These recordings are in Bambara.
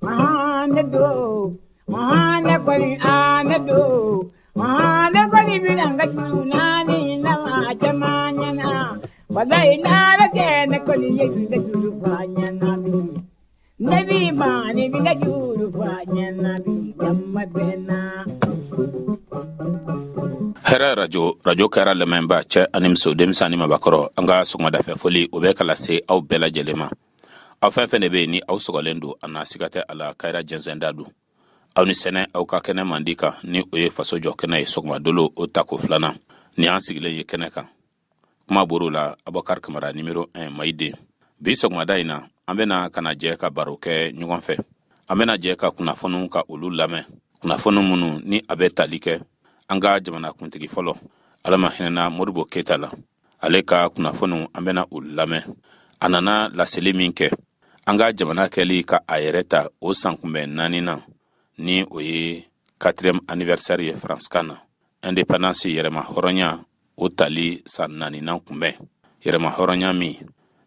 Mahanado, Mahanabali Anado, Mahanabali Bilangatunani, Nama Jamanyana, Wadaina again, a colleague that you find Nabi. Nabi Mani, that you find Nabi, Yamadena. Hera radio kara lememba che animso demsani mabakoro anga sugma da fefoli obekala se au bela jelema au fenfene be ni au sogolendo ana sigate ala kaira jenzendadu au ni sene au kakene mandika ni oye faso jokene sugma dolo otako flana ni ansigile ye keneka kuma borula abakar kamara numero 1 maide bi sugma daina ambena kana jeka baroke nyugonfe ambena jeka kuna fonu ka ulu lame kuna fonu munu ni abetalike anga jamana kuntigi folo alama hinana Modibo Keita la aleka kuna fonu ambena ulame anana la seliminke anga jamana keli ka ayereta o sankumbe nanina ni oye 4e anniversaire ye France kana indépendance yerema horonya o tali san nanina kumbe yerema horonya mi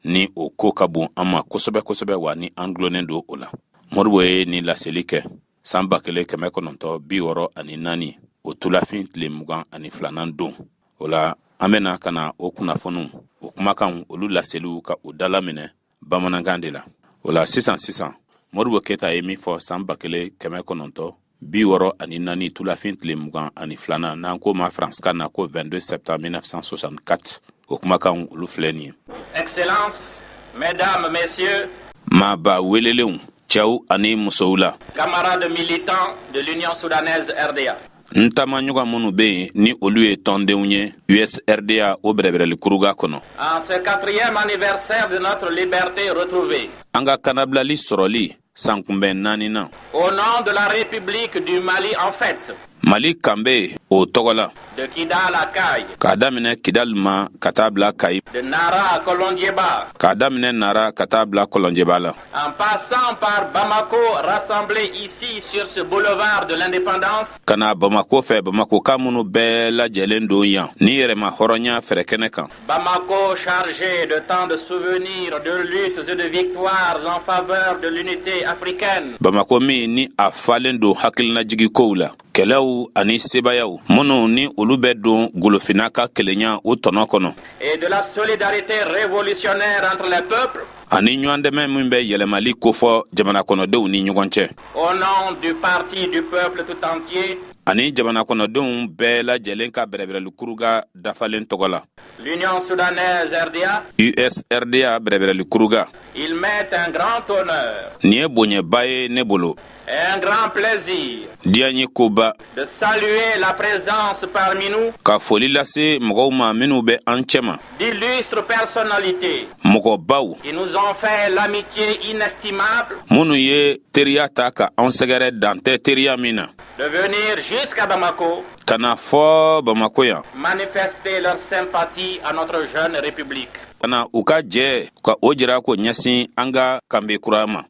ni o kokabu ama kosobe wani anglonendo ola Modibo ni la selike samba kele kemekononto biworo ani nani o tulafin tile mugan ani flanan don ola amena kana o kunafonu o kumakan olu laselu ka o dalamine bamanangande la ola 600 Modibo Keita emi fo samba kele kemekononto biworo ani nani tulafin tile mugan ani flanan na ko ma France kana ko 22 septembre 1964 o kumakan olu fleni. Excellence, mesdames, messieurs, ma ba weleleun Tchao ani musoula camarades militants de l'Union soudanaise RDA. Ntama nyuga munu be ni olu e tondeunye US RDA o brebreli kuruga kono. En ce 4e anniversaire de notre liberté retrouvée. Anga kanablali soroli sankumbe nanina. Au nom de la République du Mali en fait. Mali kambe o togola. De Kidal à Kay. Kadamine Kidal ma katabla Kay. De Nara à Kolondieba. Kadamine Nara katabla Kolondieba la. En passant par Bamako, rassemblé ici sur ce boulevard de l'indépendance. Kana Bamako fe Bamako kamunu bela jelendo yan. Ni yerema horonya frekeneka. Bamako chargé de tant de souvenirs, de luttes et de victoires en faveur de l'unité africaine. Bamako mi ni afalendo hakilna jigi koula. Kelew ani sebayaw mono ni ulube don golofinaka kelenya o tono kono et de la solidarité révolutionnaire entre les peuples ani nyande membe yelemali kofo jamana kono de ni nyugonche au nom du parti du peuple tout entier ani jamana kono de bela jelenka berebere lukuruga dafalen togola l'Union soudanaise RDA US RDA berebere lukuruga il met un grand honneur nie bonye baye nebolo et un grand plaisir dianye koba de saluer la présence parmi nous ka foli lase mogoma minube anchema d'illustres personnalités mogo baw qui nous ont fait l'amitié inestimable munu ye teriata ka onsegere dante teria mina de venir jusqu'à Bamako kana fo Bamako ya manifester leur sympathie à notre jeune république. Kana uka je ka ojira ko nyasi anga kambe kurama.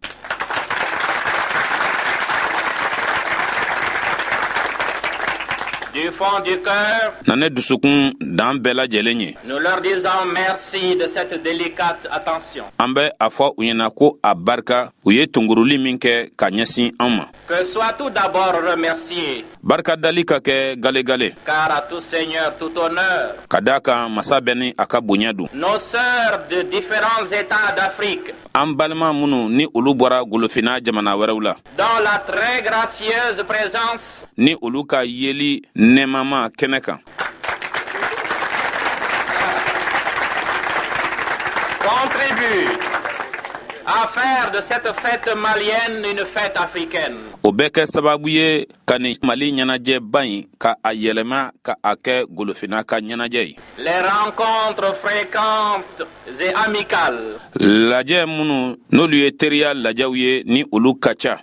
Du fond du cœur, Nane dusukun dan bela jelenye. nous leur disons merci de cette délicate attention. Ambe afwa unyena ko abarka uye tunguruli minke ka nyasi ama. Que soit tout d'abord remercié, Barka dalika ke gale gale. car à tout seigneur, tout honneur, Kadaka masabeni aka bunyadu. nos sœurs de différents États d'Afrique, Ambalma munu ni ulu bora gulofina jamana werawla. dans la très gracieuse présence Ni ulu ka yeli nemama keneka. contribuent à faire de cette fête malienne une fête africaine. Obeke sababuye kani Mali nyanaje bain ka ayelema ka ake golofina ka nyanaje. Les rencontres fréquentes et amicales Laje munu no liye teria lajawiye ni ulu kacha.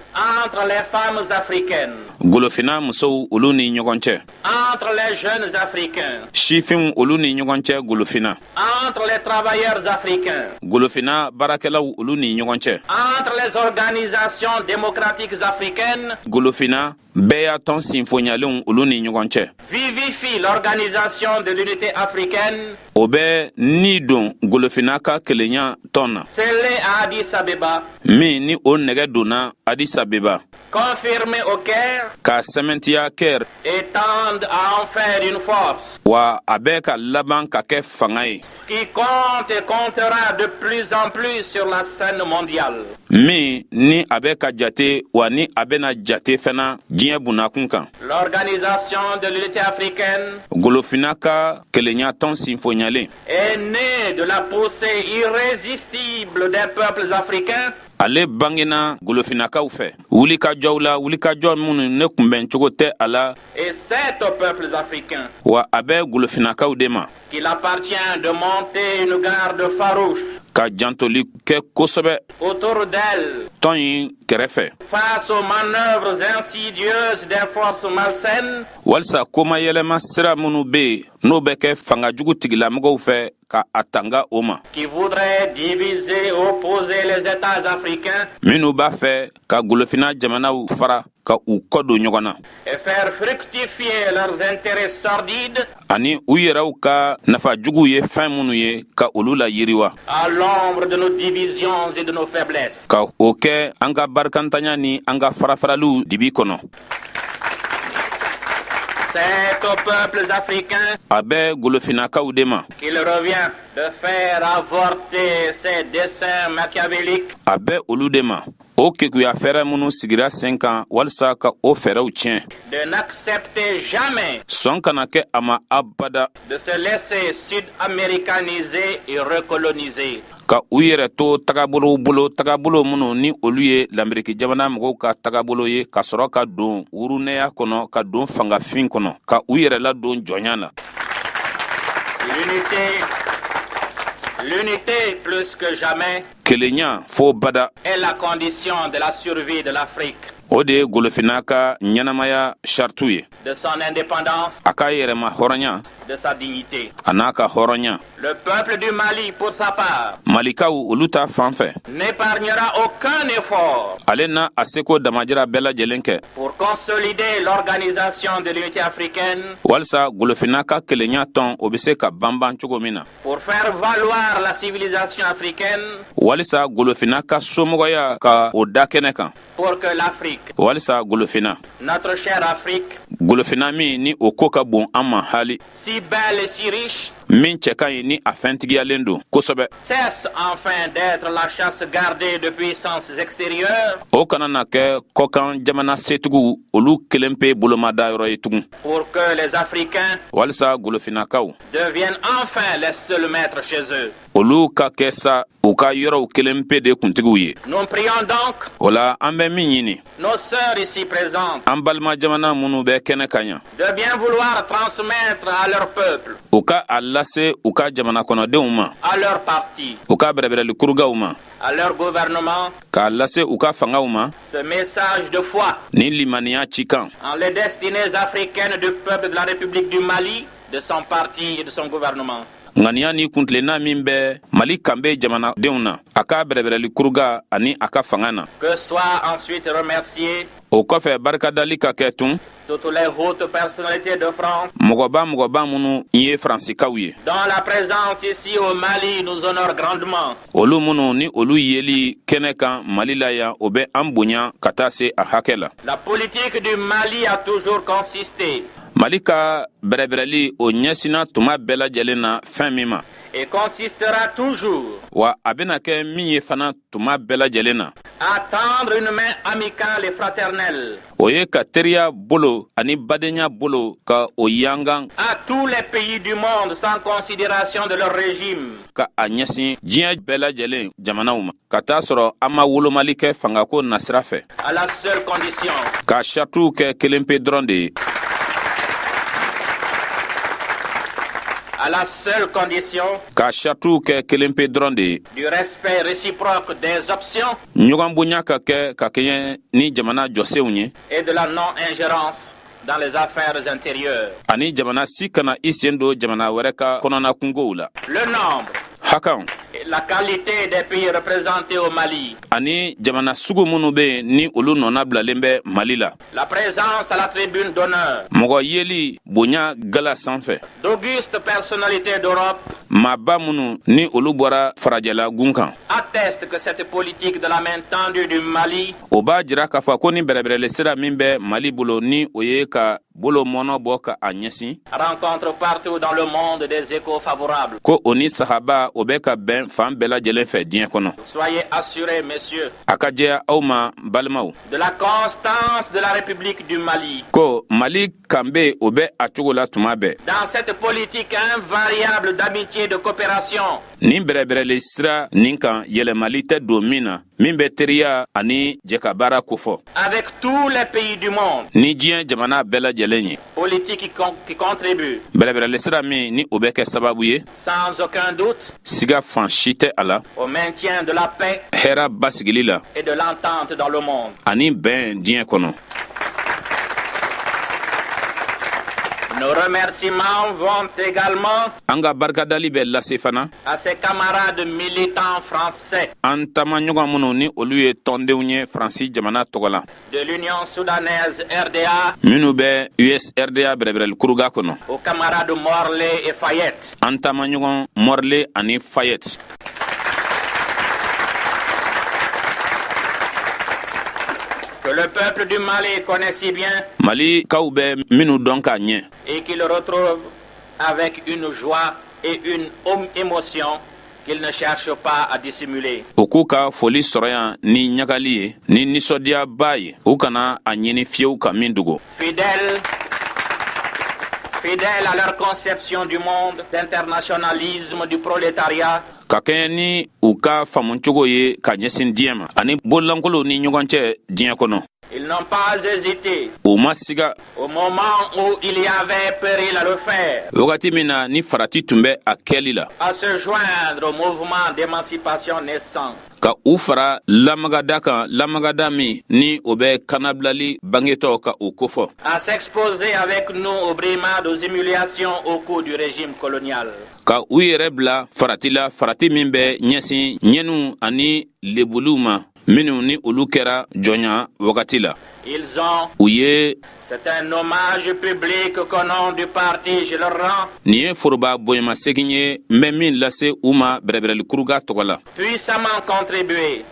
entre les femmes africaines, Golofina muso ulu ni nyogonche. entre les jeunes africains, Shifin ulu ni nyogonche golofina. entre les travailleurs africains, Golofina barakela ulu ni ɲɔgɔn cɛ. Entre les organisations démocratiques africaines, golofina bɛɛ y'a tɔn sinfonyalenw olu ni ɲɔgɔn cɛ. vivifie l'organisation de l'unité africaine, o bɛ ni don golofina ka kelenya tɔn na. scellée à Addis Abeba, min ni o nɛgɛ donna Addis Abeba. confirmée au Caire, ka sɛmɛntiya Caire. et tende à en faire une force wa a bɛ ka laban ka kɛ fanga ye. qui compte et comptera de plus en plus sur la scène mondiale. min ni a bɛ ka jate wa ni a bɛna jate fana diɲɛ bunakun kan. L'organisation de l'unité africaine golofina ka kelenya tɔn sinfonyalen est née de la poussée irrésistible des peuples africains ale bangena golofinakaw fɛ. wulikajɔw la wulikajɔ minnu ne kunbɛn cogo tɛ a la et c'est aux peuples africains wa a bɛ golofinakaw de ma qu'il appartient de monter une garde farouche ka jantoli kɛ kosɛbɛ autour d'elle tɔn in kɛrɛfɛ face aux manœuvres insidieuses des forces malsaines walisa komayɛlɛma sira minnu be yen n'o bɛ kɛ fangajugu tigilamɔgɔw fɛ ka a tanga o ma. qui voudraient diviser, opposer les États africains minnu b'a fɛ ka golofina jamanaw fara ka u kɔ don ɲɔgɔn na et faire fructifier leurs intérêts sordides ani u yɛrɛw ka nafajugu ye fɛn minnu ye ka olu la yiriwa à l'ombre de nos divisions et de nos faiblesses. ka o kɛ an ka barikantanya ni an ka farafaraliw dibi kɔnɔ. C'est aux peuples africains a bɛ golofinakaw de ma qu'il revient de faire avorter ces desseins machiavéliques a bɛ olu de ma o kekuya fɛrɛ minnu sigira sen kan walisa ka o fɛrɛw tiɲɛ. de n'accepter jamais sɔn kana kɛ a ma abada de se laisser sud-américaniser et recoloniser. ka u yɛrɛ to tagabolow bolo tagabolo minnu ni olu ye lamɛriki jamana mɔgɔw ka tagabolo ye ka sɔrɔ ka don wurunɛya kɔnɔ ka don fangafin kɔnɔ ka u yɛrɛ ladon jɔnya na. L'unité plus que jamais kelenya fo bada est la condition de la survie de l'Afrique, o de ye golofina ka ɲɛnamaya sartu ye de son indépendance, a k'a yɛrɛma hɔrɔnya de sa dignité. a n'a ka hɔrɔnya. Le peuple du Mali, pour sa part, malikaw olu ta fan fɛ n'épargnera aucun effort ale na a seko damajira bɛɛ lajɛlen kɛ pour consolider l'organisation de l'unité africaine, walisa golofina ka kelenya tɔn o be se ka banban cogo min na pour faire valoir la civilisation africaine, walisa golofina ka somɔgɔya ka o da kɛnɛ kan pour que l'Afrique, walisa golofina notre chère Afrique, golofina min ni o ko ka bon an ma hali si belle et si riche, min cɛ ka ɲi ni a fɛntigiyalen don kosɛbɛ cesse enfin d'être la chasse gardée de puissances extérieures o kana na kɛ kɔkan jamana setigiw olu kelen pe bolomada yɔrɔ ye tugun pour que les Africains walisa golofinakaw deviennent enfin les seuls maîtres chez eux. olu ka kɛ sa u ka yɔrɔw kelen pe de kuntigiw ye. Nous prions donc o la an bɛ min ɲini nos sœurs ici présentes an balima jamana minnu bɛ kɛnɛ ka ɲa de bien vouloir transmettre à leur peuple, u ka a lase u ka jamana kɔnɔdenw ma à leur parti, u ka bɛrɛbɛrɛli kurugaw ma à leur gouvernement, k'a lase u ka fangaw ma ce message de foi ni limaniya cikan en les destinées africaines du peuple de la République du Mali, de son parti et de son gouvernement. ŋaniya ni kuntilenna min bɛ mali kanbe jamanadenw na a ka bɛrɛbɛrɛli kuruga ani a ka fanga na Que soient ensuite remerciés o kɔfɛ barikadali ka kɛ tun toutes les hautes personnalités de France, mɔgɔba minnu ye faransikaw ye dont la présence ici au Mali nous honore grandement. olu minnu ni olu yeli kɛnɛ kan mali la yan o bɛ an bonya ka taa se a hakɛ la La politique du Mali a toujours consisté mali ka bɛrɛbɛrɛli o ɲɛsina tuma bɛɛ lajɛlen na fɛn min ma et consistera toujours wa a bena kɛ min ye fana tuma bɛɛ lajɛlen na à tendre une main amicale et fraternelle o ye ka teriya bolo ani badenya bolo ka o yangan à tous les pays du monde sans considération de leur régime, ka a ɲɛsin diɲɛ bɛɛ lajɛlen jamanaw ma ka taa sɔrɔ an ma wolomali kɛ fangako nasira fɛ à la seule condition ka sarituw kɛ kelen pe dɔrɔn de ye à la seule condition ka sarituw kɛ kelen pe dɔrɔn de ye du respect réciproque des options ɲɔgɔn bonya ka kɛ ka kɛɲɛ ni jamana jɔsenw ye et de la non-ingérence dans les affaires intérieures. ani jamana si kana i sen don jamana wɛrɛ ka kɔnɔna kungow la Le nombre hakan et la qualité des pays représentés au Mali. Ani jamana sugu minnu be ni olu nɔna bilalen bɛ Mali la. La présence à la tribune d'honneur Mɔgɔ yeli bonya gala sanfɛ. d'augustes personnalités d'Europe Maaba minnu ni olu bɔra farajɛla gun kan. atteste que cette politique de la main tendue du Mali O b'a jira k'a fɔ ko ni bɛrɛbɛrɛli sira min bɛ Mali bolo ni o ye ka bolo mɔnɔ bɔ ka a ɲɛsin. rencontre partout dans le monde des échos favorables. Ko o ni sahaba o bɛ ka bɛn fan bɛɛ lajɛlen fɛ diɲɛ kɔnɔ. Soyez assurés, messieurs, A ka jɛya aw ma balimaw. de la constance de la République du Mali Ko Mali kan be o bɛ a cogo la tuma bɛɛ. dans cette politique invariable d'amitié et de coopération. Nin bɛrɛbɛrɛli sira nin kan yɛlɛmali tɛ don min na min bɛ teriya ani jɛkabaara kofɔ. Avec tous les pays du monde, Ni diɲɛ jamana bɛɛ lajɛlen ye. politique qui contribue Bɛrɛbɛrɛli sira min ni o bɛ kɛ sababu ye sans aucun doute siga fan si tɛ a la, au maintien de la paix hɛra basigili la et de l'entente dans le monde. ani bɛn diɲɛ kɔnɔ. Nos remerciements vont également An ka barikadali bɛ lase fana à ses camarades militants français an taamaɲɔgɔn minnu ni olu ye tɔndenw ye Faransi jamana tɔgɔ la, de l'Union soudanaise RDA, minnu bɛ USRDA bɛrɛbɛrɛli kuruga kɔnɔ, aux camarades Morley et Fayette, an taamaɲɔgɔn Morle ani Fayette. que le peuple du Mali connaît si bien Mali kaw bɛ minnu dɔn k'a ɲɛ et qu'il retrouve avec une joie et une émotion qu'il ne cherche pas à dissimuler. o k'u ka foli sɔrɔ yan ni ɲagali ye ni nisɔndiyaba ye u kana a ɲini fiyewu ka min dogo. Fidèles à leur conception du monde, d'internationalisme, du prolétariat, Ka kɛɲɛ ni u ka faamucogo ye ka ɲɛsin diɲɛ ma ani bolilankolow ni ɲɔgɔn cɛ diɲɛ kɔnɔ. ils n'ont pas hésité U ma siga au moment où il y avait péril à le faire, wagati min na ni farati tun bɛ a kɛli la à se joindre au mouvement d'émancipation naissant. ka u fara lamagada kan, lamagada min ni o bɛ kanabilali bangetɔw ka o kofɔ, À s'exposer avec nous aux brimades, aux humiliations au cours du régime colonial. ka u yɛrɛ bila farati la, farati min bɛ ɲɛsin ɲɛnu ani lebuliw ma minnu ni olu kɛra jɔnya wagati la. Ils ont, U ye c'est un hommage public qu'au nom du parti je leur rends, nin ye foroba bonyamasegin ye n bɛ min lase u ma bɛrɛbɛrɛli kuruga tɔgɔ la. puissamment contribué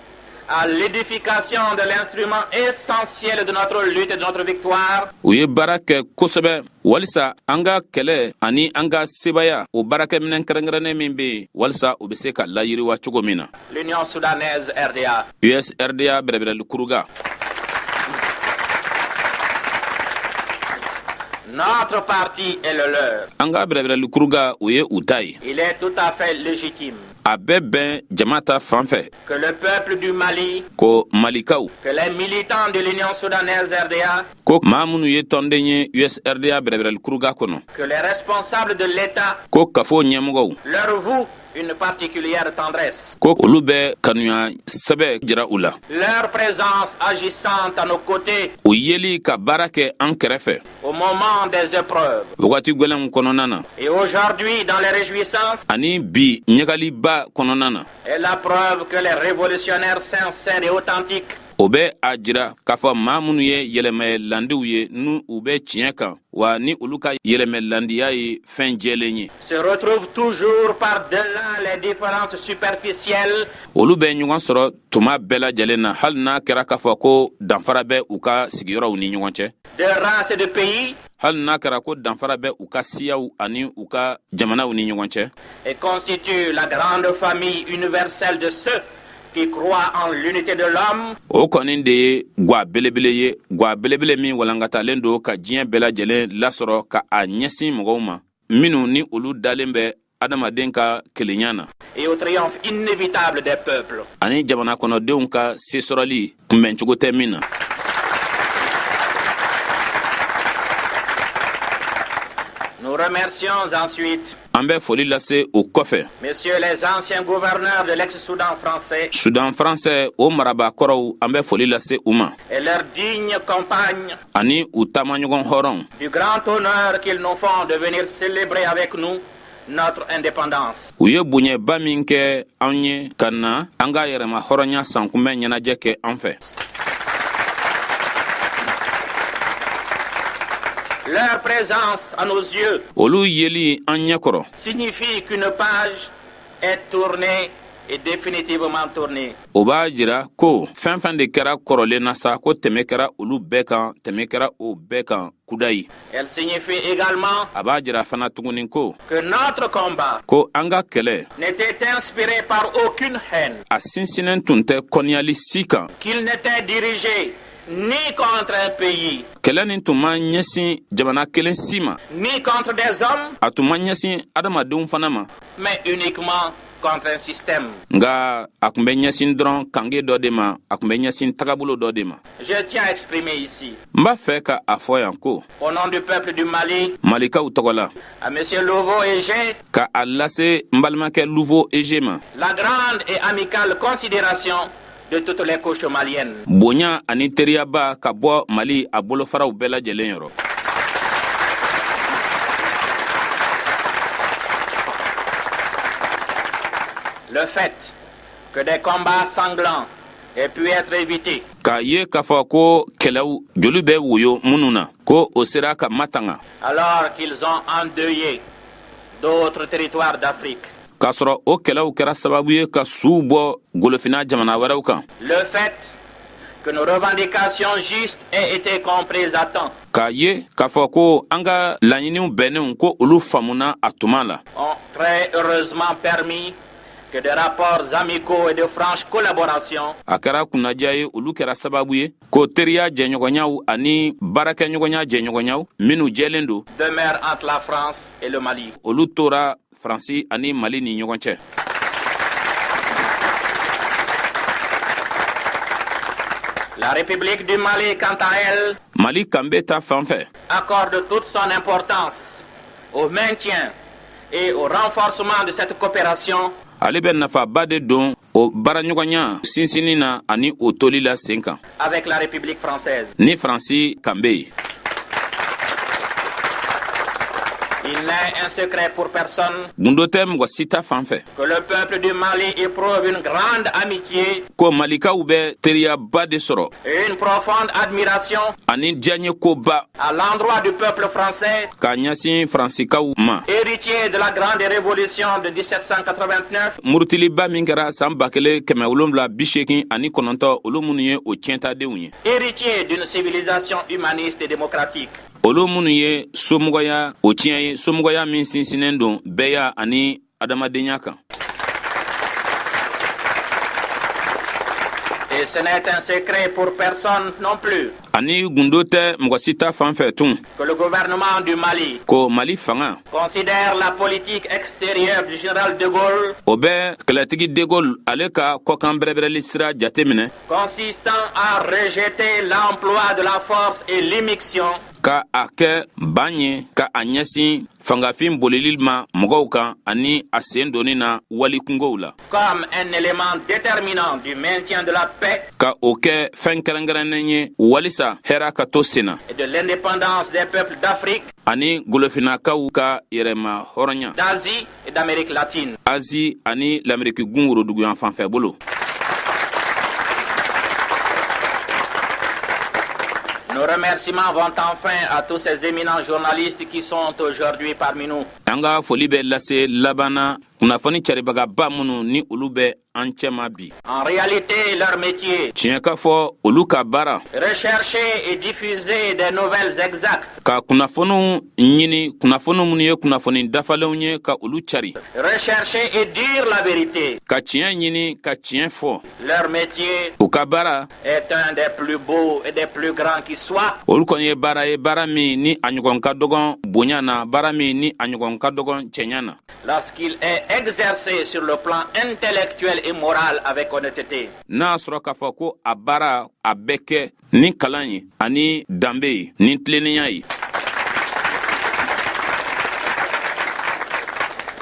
à l'édification de l'instrument essentiel de notre lutte et de notre victoire, U ye baara kɛ kosɛbɛ walisa an ka kɛlɛ ani an ka sebaya o baarakɛminɛ kɛrɛnkɛrɛnnen min bɛ yen walisa u bɛ se ka layiriwa cogo min na. l'Union soudanaise RDA. USRDA bɛrɛbɛrɛli kuruga. Notre parti est le leur. An ka bɛrɛbɛrɛli kuruga o ye u ta ye. Il est tout à fait légitime A bɛ bɛn jama ta fan fɛ que le peuple du Mali, ko malikaw, que les militants de l'Union soudanaise RDA, ko maa minnu ye tɔnden ye USRDA bɛrɛbɛrɛli kuruga kɔnɔ, que les responsables de l'État ko kafo ɲɛmɔgɔw, leur vouent une particulière tendresse. ko olu bɛ kanuya sɛbɛ jira u la. Leur présence agissante à nos côtés U yeli ka baara kɛ an kɛrɛfɛ au moment des épreuves. wagati gwɛlɛnw kɔnɔna na Et aujourd'hui, dans les réjouissances, ani bi ɲagaliba kɔnɔna na. est la preuve que les révolutionnaires sincères et authentiques O bɛ a jira k'a fɔ maa minnu ye yɛlɛmɛlandiw ye ni u bɛ tiɲɛ kan wa ni olu ka yɛlɛmɛlandiya ye fɛn jɛlen ye. se retrouvent toujours par-delà les différences superficielles Olu bɛ ɲɔgɔn sɔrɔ tuma bɛɛ lajɛlen na hali n'a kɛra k'a fɔ ko danfara bɛ u ka sigiyɔrɔw ni ɲɔgɔn cɛ. de races et de pays Hali n'a kɛra ko danfara bɛ u ka siyaw ani u ka jamanaw ni ɲɔgɔn cɛ. et constituent la grande famille universelle de ceux qui croient en l'unité de l'homme, O kɔni de ye gwa belebele ye, gwa belebele min walankatalen don ka diɲɛ bɛɛ lajɛlen lasɔrɔ ka a ɲɛsin mɔgɔw ma minnu ni olu dalen bɛ adamaden ka kelenya na et au triomphe inévitable des peuples. ani jamana kɔnɔdenw ka sesɔrɔli kunbɛncogo tɛ min na. Nous remercions ensuite, An bɛ foli lase o kɔfɛ messieurs les anciens gouverneurs de l'ex-Soudan français Sudan français o marabakɔrɔw an bɛ foli lase u ma et leurs dignes compagnes ani u taamaɲɔgɔn hɔrɔn du grand honneur qu'ils nous font de venir célébrer avec nous notre indépendance. U ye bonyeba min kɛ anw ye ka na an ka yɛrɛma hɔrɔnya sankunbɛn ɲɛnajɛ kɛ an fɛ. Leur présence à nos yeux olu yeli an ɲɛkɔrɔ signifie qu'une page est tournée et définitivement tournée. o b'a jira ko fɛn fɛn de kɛra kɔrɔlen na sa ko tɛmɛ kɛra olu bɛɛ kan tɛmɛ kɛra o bɛɛ kan kudayi. Elle signifie également a b'a jira fana tuguni ko que notre combat ko an ka kɛlɛ n'était inspiré par aucune haine, a sinsinen tun tɛ kɔniyali si kan. qu'il n'était dirigé ni contre un pays, kɛlɛ nin tun ma ɲɛsin jamana kelen si ma, ni contre des hommes, a tun ma ɲɛsin adamadenw fana ma, mais uniquement contre un système. nga a kun bɛ ɲɛsin dɔrɔn kange dɔ de ma, a kun bɛ ɲɛsin tagabolo dɔ de ma. Je tiens à exprimer ici, n b'a fɛ ka a fɔ yan ko au nom du peuple du Mali, malikaw tɔgɔ la à M. Louvo Ege, ka a lase n balimakɛ Louvo Ege ma la grande et amicale considération de toutes les couches maliennes. bonya ani teriyaba ka bɔ Mali a bolofaraw bɛɛ lajɛlen yɔrɔ. Le fait que des combats sanglants aient pu être évités k'a ye k'a fɔ ko kɛlɛw joli bɛ woyo minnu na ko o sera ka matanga alors qu'ils ont endeuillé d'autres territoires d'Afrique. k'a sɔrɔ o kɛlɛw kɛra sababu ye ka suw bɔ golofina jamana wɛrɛw kan. Le fait que nos revendications justes aient été comprises à temps k'a ye k'a fɔ ko an ka laɲiniw bɛnnenw ko olu faamuna a tuma la ont très heureusement permis que des rapports amicaux et de franche collaboration a kɛra kunnadiya ye olu kɛra sababu ye ko teriya jɛɲɔgɔnyaw ani baarakɛɲɔgɔnya jɛɲɔgɔnyaw minnu jɛlen don demeurent entre la France et le Mali. olu tora Faransi ani Mali ni ɲɔgɔn cɛ. La République du Mali, quant à elle, Mali kanbe ta fan fɛ accorde toute son importance au maintien et au renforcement de cette coopération ale bɛ nafaba de don o baaraɲɔgɔnya sinsinni na ani o toli la sen kan avec la République française. ni Faransi kanbe ye. Il n'est un secret pour personne gundo tɛ mɔgɔ si ta fan fɛ que le peuple du Mali éprouve une grande amitié ko malikaw bɛ teriyaba de sɔrɔ et une profonde admiration ani diyaɲɛ koba à l'endroit du peuple français, k'a ɲɛsin Faransikaw ma. héritier de la grande révolution de 1789, murutiliba min kɛra san 1789 ani kɔnɔntɔ olu minnu ye o tiɲɛtadenw ye. héritier d'une civilisation humaniste et démocratique. olu minnu ye somɔgɔya o tiɲɛ ye somɔgɔya min sinsinen don bɛɛya ani adamadenya kan. Et ce n'est un secret pour personne non plus ani gundo tɛ mɔgɔ si ta fan fɛ tun que le gouvernement du Mali ko Mali fanga considère la politique extérieure du général de Gaulle o bɛ kɛlɛtigi de Gaulle ale ka kɔkan bɛrɛbɛrɛli sira jateminɛ consistant à rejeter l'emploi de la force et l'immixtion ka a kɛ ban ye ka a ɲɛsin fangafin bolili ma mɔgɔw kan ani a sen donni na walikungow la comme un élément déterminant du maintien de la paix ka o kɛ fɛn kɛrɛnkɛrɛnnen ye walisa hɛra ka to sen na et de l'indépendance des peuples d'Afrique, ani golofinakaw ka yɛrɛma hɔrɔnya d'Asie et d'Amérique latine. Azi ani l'Amérique gun woroduguyan fanfɛ bolo. Nos remerciements vont enfin à tous ces éminents journalistes qui sont aujourd'hui parmi nous. An ka foli bɛ lase labana kunnafoni caribagaba minnu ni olu bɛ an cɛma bi. En réalité, leur métier, Tiɲɛ ka fɔ olu ka baara rechercher et diffuser des nouvelles exactes, ka kunnafoniw ɲini kunnafoni minnu ye kunnafoni dafalenw ye ka olu cari rechercher et dire la vérité. ka tiɲɛ ɲini ka tiɲɛ fɔ. Leur métier U ka baara est un des plus beaux et des plus grands qui soit. olu kɔni ye baara min ni a ɲɔgɔn ka dɔgɔn bonya na baara min ni a ɲɔgɔn ka dɔgɔn cɛɲa na. Lorsqu'il est exercé sur le plan intellectuel et moral avec honnêteté. N'a sɔrɔ k'a fɔ ko a baara a bɛ kɛ ni kalan ye ani danbe ye ni tilennenya ye.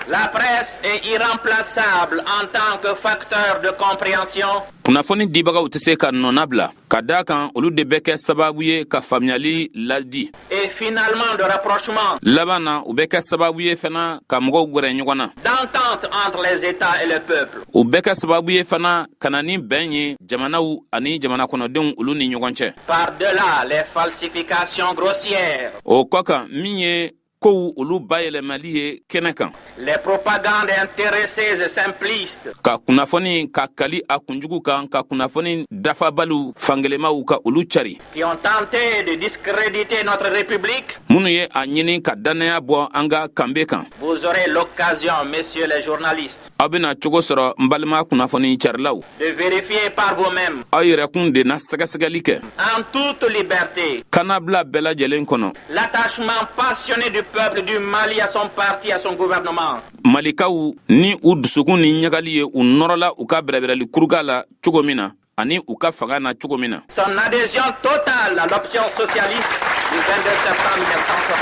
La presse est irremplaçable en tant que facteur de compréhension. Kunnafoni dibagaw tɛ se ka nɔna bila ka daa kan olu de bɛ kɛ sababu ye ka faamuyali ladi. Et finalement de rapprochement. Laban na u bɛ kɛ sababu ye fana ka mɔgɔw gwɛrɛ ɲɔgɔn na. D'entente entre les États et le peuple. U bɛ kɛ sababu ye fana ka na ni bɛn ye jamanaw ani jamana kɔnɔdenw olu ni ɲɔgɔn cɛ. Par-delà les falsifications grossières. O kɔ kan min ye kow olu bayɛlɛmali ye kɛnɛ kan. Les propagandes intéressées et simplistes. Ka kunnafoni ka kali a kunjugu kan ka kunnafoni dafabaliw fangelemaw ka olu cari. Qui ont tenté de discréditer notre République. Minnu ye a ɲini ka dannaya bɔ an ka kanbe kan. Vous aurez l'occasion, messieurs les journalistes. Aw bena cogo sɔrɔ n balima kunnafoni carilaw. De vérifier par vous-même. Aw yɛrɛkun de na sɛgɛsɛgɛli kɛ. En toute liberté. Kana bila bɛɛ lajɛlen kɔnɔ. L'attachement passionné du peuple du Mali à son parti, à son gouvernement. Malikaw ni u dusukun ni ɲagali ye u nɔrɔla u ka bɛrɛbɛrɛli kuruga la cogo min na ani u ka fanga na cogo min na. Son adhésion totale à l'option socialiste du 22 septembre 1960.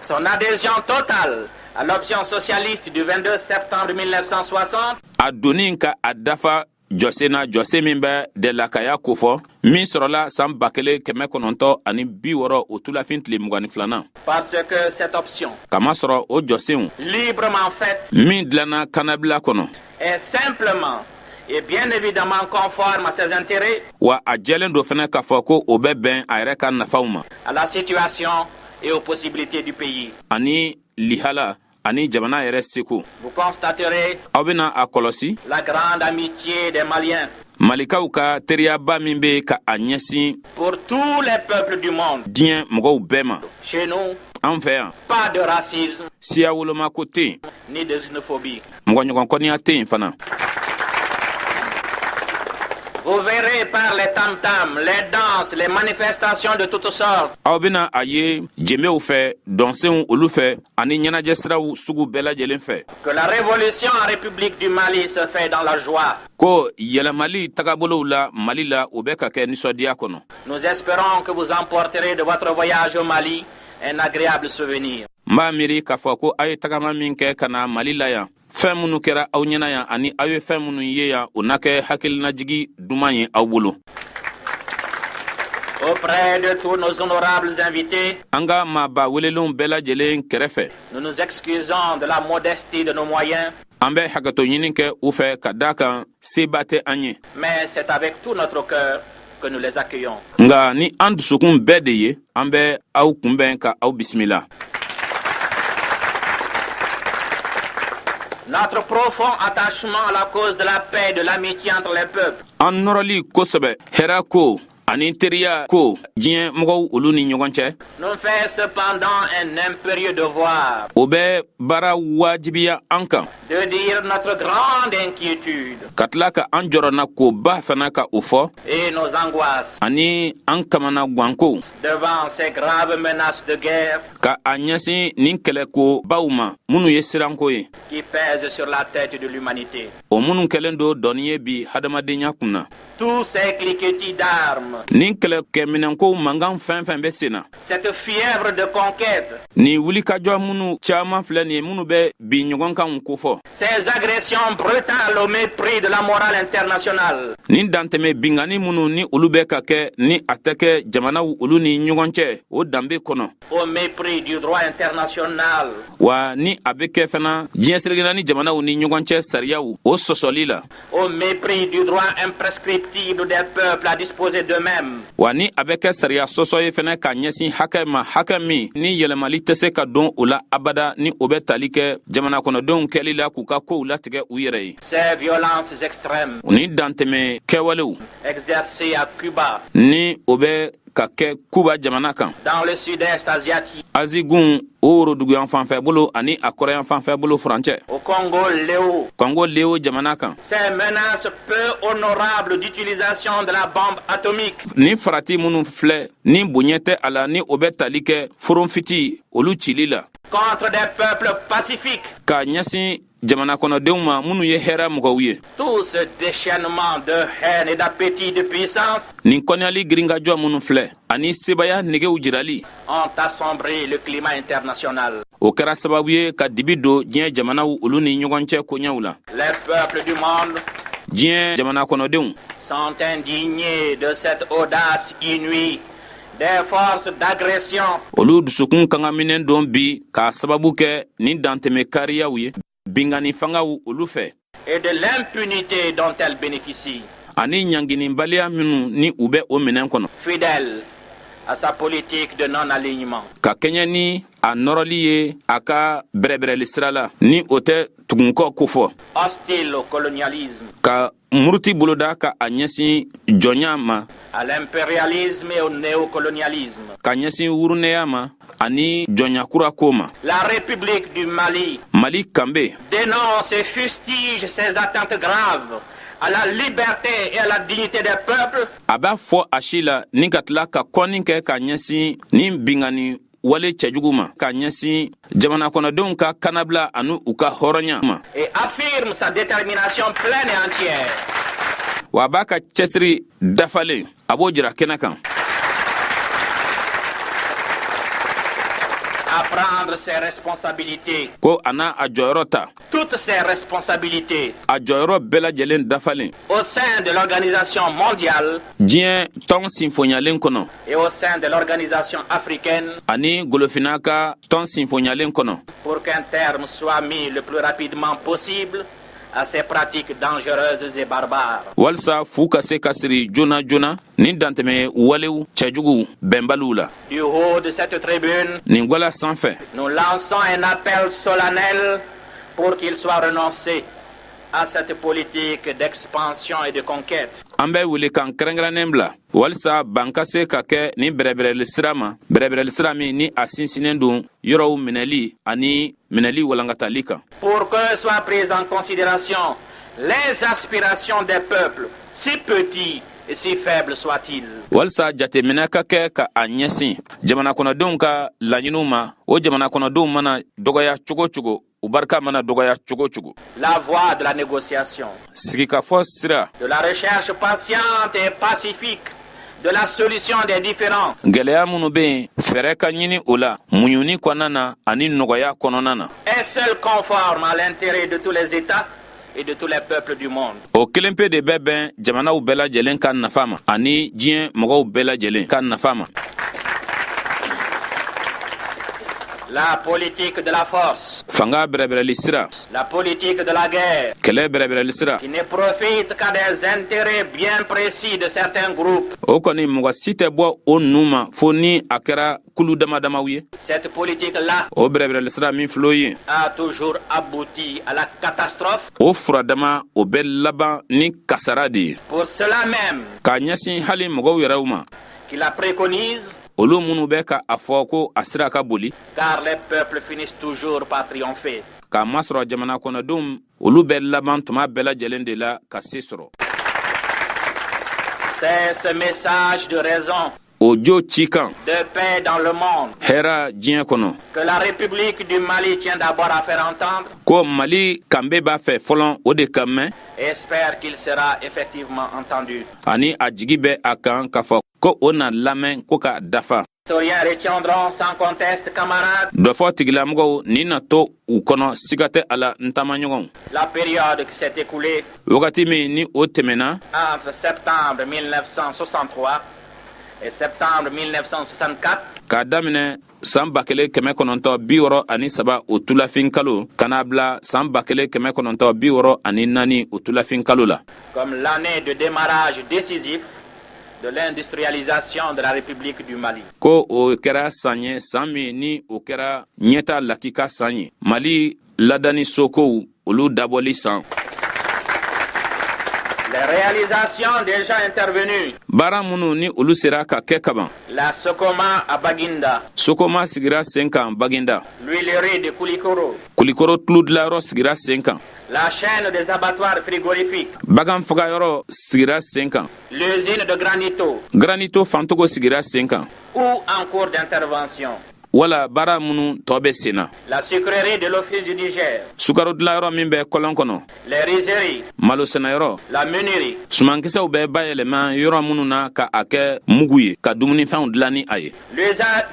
Son adhésion totale à l'option socialiste du 22 septembre 1960. A donni ka a dafa jɔse na jɔse min bɛ dɛlakaya kofɔ min sɔrɔla san 1960 o tulafin tile 22nan. Parce que cette option, kama sɔrɔ o jɔsenw librement faite, min dilanna kanabila kɔnɔ, est simplement et bien évidemment conforme à ses intérêts, wa a jɛlen do fɛnɛ k'a fɔ ko o bɛ bɛn a yɛrɛ ka nafaw ma, à la situation et aux possibilités du pays. ani lihala ani jamana yɛrɛ seko. Vous constaterez Aw bena a kɔlɔsi la grande amitié des Maliens malikaw ka teriyaba min be ka a ɲɛsin pour tous les peuples du monde. diɲɛ mɔgɔw bɛɛ ma. Chez nous, An fɛ yan pas de racisme siya wolomako tɛ yen, ni de xénophobie. mɔgɔɲɔgɔnkɔniya tɛ yen fana. Vous verrez par les tam-tams, les danses, les manifestations de toutes sortes Aw bena a ye jenbew fɛ dɔnsenw olu fɛ ani ɲɛnajɛ siraw sugu bɛɛ lajɛlen fɛ que la révolution en République du Mali se fait dans la joie. ko yɛlɛmali tagabolow la Mali la o bɛ ka kɛ nisɔndiya kɔnɔ. Nous espérons que vous emporterez de votre voyage au Mali un agréable souvenir. N b'a miiri k'a fɔ ko a ye tagama min kɛ ka na Mali la yan fɛn minnu kɛra aw ɲɛna yan ani aw ye fɛn minnu ye yan o na kɛ hakilinajigi duman ye aw bolo. Auprès de tous nos honorables invités, An ka maaba welelenw bɛɛ lajɛlen kɛrɛfɛ nous nous excusons de la modestie de nos moyens, an bɛ hakɛto ɲini kɛ u fɛ ka daa kan seba tɛ an ye, mais c'est avec tout notre cœur que nous les accueillons. nka ni an dusukun bɛɛ de ye an bɛ aw kunbɛn ka aw bisimila. Notre profond attachement à la cause de la paix et de l'amitié entre les peuples An nɔrɔli kosɛbɛ hɛrɛ ko ani teriya ko diɲɛ mɔgɔw olu ni ɲɔgɔn cɛ nous fait cependant un impérieux devoir o bɛ baara wajibiya an kan de dire notre grande inquiétude ka tila ka an jɔrɔna koba fana ka o fɔ et nos angoisses ani an kamana gwanko devant ces graves menaces de guerre ka a ɲɛsin nin kɛlɛko baw ma minnu ye siranko ye qui pèsent sur la tête de l'humanité. o minnu kɛlen do dɔnni ye bi hadamadenya kunna. Tous ces cliquetis d'armes, Nin kɛlɛkɛminɛnkow mankan fɛn fɛn bɛ sen na cette fièvre de conquête, ni wulikajɔ minnu caaman filɛ nin ye minnu bɛ bi ɲɔgɔn kan kofɔ ces agressions brutales au mépris de la morale internationale, nin dantɛmɛ bingani minnu ni olu bɛ ka kɛ ni a tɛ kɛ jamanaw olu ni ɲɔgɔn cɛ o danbe kɔnɔ au mépris du droit international, wa ni a bɛ kɛ fana diɲɛ sirigina ni jamanaw ni ɲɔgɔn cɛ sariyaw o sɔsɔli la au mépris du droit imprescriptible des peuples à disposer d'eux-mêmes, wa ni a bɛ kɛ sariya sɔsɔ ye fana ka ɲɛsin hakɛ ma hakɛ min ni yɛlɛmali tɛ se ka don o la abada ni o bɛ tali kɛ jamana kɔnɔdenw kɛli la k'u ka kow latigɛ u yɛrɛ ye. ces violences extrêmes Ni dantɛmɛ kɛwalew exercées à Cuba, ni o bɛ ka kɛ Kuba jamana kan dans le sud-est asiatique, azigun o woroduguyan fanfɛ bolo ani a kɔrɔyan fanfɛ bolo furancɛ au Congo, Léo. Kongo Leo jamana kan Ces menaces peu honorables d'utilisation de la bombe atomique ni farati minnu filɛ ni bonya tɛ a la ni o bɛ tali kɛ foron fiti olu cili la contre des peuples pacifiques. ka ɲɛsin jamana kɔnɔdenw ma minnu ye hɛrɛ mɔgɔw ye. Tout ce déchaînement de haine et d'appétit de puissance nin kɔniyali girinkajɔ minnu filɛ ani sebaya negew jirali ont assombri le climat international. o kɛra sababu ye ka dibi don diɲɛ jamanaw olu ni ɲɔgɔn cɛ koɲɛw la. Les peuples du monde diɲɛ jamana kɔnɔdenw sont indignés de cette audace inouïe des forces d'agression olu dusukun ka kan minɛn don bi k'a sababu kɛ nin dantɛmɛ kariyaw ye bingani fangaw olu fɛ et de l'impunité dont elles bénéficient. ani ɲanginibaliya minnu ni u bɛ o minɛn kɔnɔ. Fidèle à sa politique de non-alignement. ka kɛɲɛ ni a nɔrɔli ye a ka bɛrɛbɛrɛli sira la ni o tɛ tugunkɔ kofɔ. Hostile au colonialisme, ka muruti boloda ka a ɲɛsin jɔnya ma à l'impérialisme et au néocolonialisme. ka ɲɛsin wurunɛya ma ani jɔnyakura ko ma. La République du Mali mali kanbe dénonce et fustige ces atteintes graves à la liberté et à la dignité des peuples a b'a fɔ a si la ni ka tila ka kɔni kɛ ka ɲɛsin ni bingani wale cɛjugu ma ka ɲɛsin jamana kɔnɔdenw ka kanabila ani u ka hɔrɔnya ma. et affirme sa détermination pleine et entière wa a b'a ka cɛsiri dafalen a b'o jira kɛnɛ kan à prendre ses responsabilités, ko a n'a a jɔyɔrɔ ta toutes ses responsabilités a jɔyɔrɔ bɛɛ lajɛlen dafalen au sein de l'organisation mondiale diɲɛ tɔn sinfonyalen kɔnɔ et au sein de l'organisation africaine ani golofina ka tɔn sinfonyalen kɔnɔ pour qu'un terme soit mis le plus rapidement possible à ces pratiques dangereuses et barbares. walisa fu ka se ka siri joona joona ni dantɛmɛ walew cɛjugu bɛnbaliw la. Du haut de cette tribune, nin gwala sanfɛ nous lançons un appel solennel pour qu'il soit renoncé à cette politique d'expansion et de conquête. an bɛ wele kan kɛrɛnkɛrɛnnen bila walisa ban ka se ka kɛ ni bɛrɛbɛrɛli sira ma bɛrɛbɛrɛli sira min ni a sinsinnen don yɔrɔw minɛli ani minɛli walankatali kan. Pour que soient prises en considération les aspirations des peuples, si petits et si faibles soient-ils. walisa jateminɛ ka kɛ ka a ɲɛsin jamana kɔnɔdenw ka laɲiniw ma o jamana kɔnɔdenw mana dɔgɔya cogo cogo u barika mana dɔgɔya cogo cogo. La voie de la négociation, sigikafɔ sira de la recherche patiente et pacifique de la solution des différends gɛlɛya minnu bɛ yen fɛɛrɛ ka ɲini o la muɲuni kɔnɔna na ani nɔgɔya kɔnɔna na. est seule conforme à l'intérêt de tous les États et de tous les peuples du monde. o kelen pe de bɛ bɛn jamanaw bɛɛ lajɛlen ka nafa ma ani diɲɛ mɔgɔw bɛɛ lajɛlen ka nafa ma. La politique de la force, fanga bɛrɛbɛrɛli sira la politique de la guerre, kɛlɛ bɛrɛbɛrɛli sira qui ne profite qu'à des intérêts bien précis de certains groupes. o kɔni mɔgɔ si tɛ bɔ o ninnu ma fo ni a kɛra kulu damadamaw ye. Cette politique-là o bɛrɛbɛrɛli sira min filɛ o ye a toujours abouti à la catastrophe. o furadama o bɛ laban ni kasara de ye. Pour cela même k'a ɲɛsin hali mɔgɔw yɛrɛw ma qu'il la préconise, olu minnu bɛ ka a fɔ ko a sira ka boli car les peuples finissent toujours par triompher. k'a masɔrɔ jamana kɔnɔdenw olu bɛ laban tuma bɛɛ lajɛlen de la ka se sɔrɔ. C'est ce message de raison, o jo ci kan de paix dans le monde, hɛra diɲɛ kɔnɔ que la République du Mali tient d'abord à faire entendre ko mali kanbe b'a fɛ fɔlɔ o de ka mɛn et espère qu'il sera effectivement entendu. ani a jigi bɛ a kan k'a fɔ ko o na lamɛn ko ka dafa. Historiens retiendront sans conteste, camarades, dɔ fɔ tigilamɔgɔw ni na to u kɔnɔ siga tɛ a la n taamaɲɔgɔnw la période qui s'est écoulée wagati min ni o tɛmɛna entre septembre 1963 et septembre 1964 k'a daminɛ san 1963 o tulafin kalo ka n'a bila san 1964 o tulafin kalo la comme l'année de démarrage décisif de l'industrialisation de la République du Mali. ko o kɛra san ye san min ni o kɛra ɲɛta lakika san ye mali ladani sokow olu dabɔli san. Les réalisations déjà intervenues. baara minnu ni olu sera ka kɛ kaban. La Sokoma à Baginda. Sokoma sigira sen kan Baginda. L'huilerie de Koulikoro. Kulikoro tuludilanyɔrɔ sigira sen kan. La chaîne des abattoirs frigorifiques. Bagan fagayɔrɔ sigira sen kan. L'usine de Granito. Granito fantogo sigira sen kan. Ou en cours d'intervention. wala bara munu tobe sena. La sucrerie de l'Office du Niger, Sukaro dlayɔrɔ min bɛ kɔlɔn kɔnɔ, les rizeries, malo sɛnɛyɔrɔ, la meunerie, sumankisɛw bɛ bayɛlɛma yɔrɔ minnu na ka a kɛ mugu ye ka dumunifɛnw dilan ni a ye.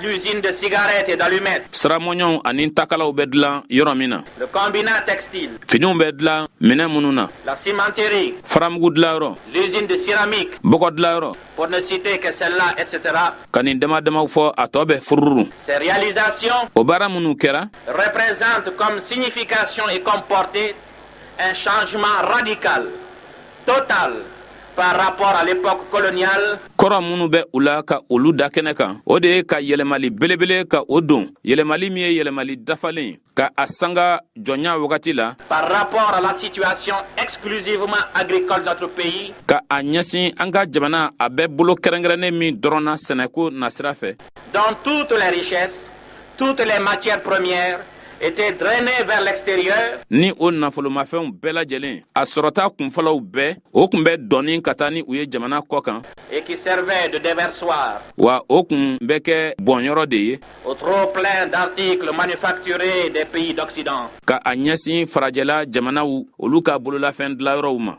l'usine de cigarettes et d'allumettes, Siramɔɲɔw ani takalaw bɛ dilan yɔrɔ min na, le combinat textile, finiw bɛ dilan minɛn minnu na, la cimenterie, faramugu dilayɔrɔ, l'usine de céramique, bɔgɔ dilayɔrɔ, pour ne citer que celle-là, etc. ka nin dama damaw fɔ a tɔ bɛ fururu. Ces réalisations O baara minnu kɛra représentent comme signification et comme portée un changement radical, total, par rapport à l'époque coloniale, kɔrɔ minnu bɛ u la ka olu da kɛnɛ kan, o de ye ka yɛlɛmali belebele ka o don, yɛlɛmali min ye yɛlɛmali dafalen ka a sanga jɔnya wagati la, par rapport à la situation exclusivement agricole de notre pays, ka a ɲɛsin an ka jamana a bɛ bolo kɛrɛnkɛrɛnnen min dɔrɔn na sɛnɛko nasira fɛ, dont toutes les richesses, toutes les matières premières étaient drainées vers l'extérieur, ni o nafolomafɛnw bɛɛ lajɛlen a sɔrɔta kunfɔlɔw bɛɛ o kun bɛ dɔɔni ka taa ni u ye jamana kɔ kan, et qui servaient de déversoir wa o kun bɛ kɛ bɔnyɔrɔ de ye au trop plein d'articles manufacturés des pays d'Occident. ka a ɲɛsin farajɛla jamanaw olu ka bololafɛn dilayɔrɔw ma.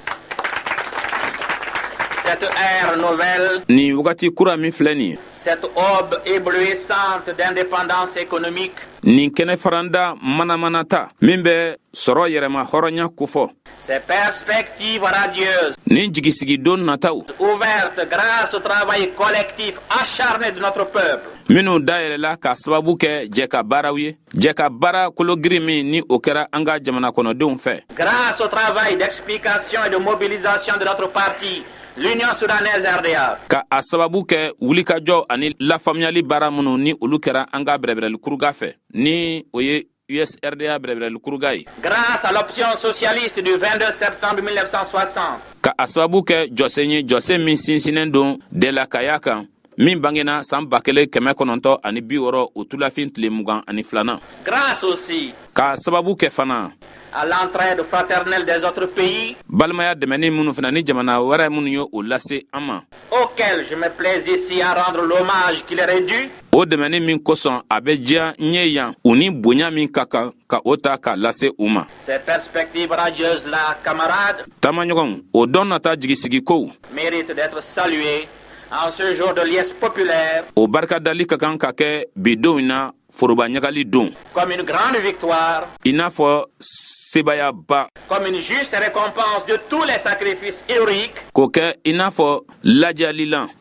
Cette ère nouvelle, Ni wagati kura min filɛ nin ye, cette aube éblouissante d'indépendance économique, nin kɛnɛ faranda manamanata min bɛ sɔrɔ yɛrɛma hɔrɔnya kofɔ, ces perspectives radieuses nin jigisigidon nataw ouvertes grâce au travail collectif acharné de notre peuple, minnu dayɛlɛla ka sababu kɛ jɛ ka baaraw ye, jɛ ka baara kologiri min ni o kɛra an ka jamana kɔnɔdenw fɛ, grâce au travail d'explication et de mobilisation de notre parti, l'Union soudanaise RDA, ka a sababu kɛ wulikajɔ ani lafaamuyali baara minnu ni olu kɛra an ka bɛrɛbɛrɛli kuruga fɛ, ni o ye USRDA bɛrɛbɛrɛli kuruga ye, grâce à l'option socialiste du 22 septembre 1960, ka a sababu kɛ jɔsen ye jɔsen min sinsinnen don delakaya kan min bangena san 1960 ani 60 o tulafin tile 22nan, grâce aussi ka sababu kɛ fana à l'entraide fraternelle des autres pays, balimaya dɛmɛni minnu fana ni jamana wɛrɛ minnu ye o lase an ma, auxquels je me plais ici à rendre l'hommage qui leur est dû, o dɛmɛni min kosɔn a bɛ diya n ye yan u ni bonya min ka kan ka o ta k'a lase u ma. ces perspectives radieuses-là, camarades, Taamaɲɔgɔnw, o dɔn nata jigisigikow méritent d'être salués en ce jour de liesse populaire o barikadali ka kan ka kɛ bidonw na foroba ɲagali don, comme une grande victoire, i n'a fɔ sebayaba, comme une juste récompense de tous les sacrifices héroïques k'o kɛ i n'a fɔ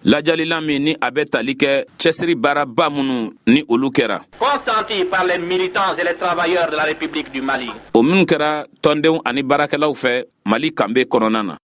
lajalilan min ni a bɛ tali kɛ cɛsiri baaraba minnu ni olu kɛra, consentis par les militants et les travailleurs de la République du Mali. o minnu kɛra tɔndenw ani baarakɛlaw fɛ Mali kanbe kɔnɔna na.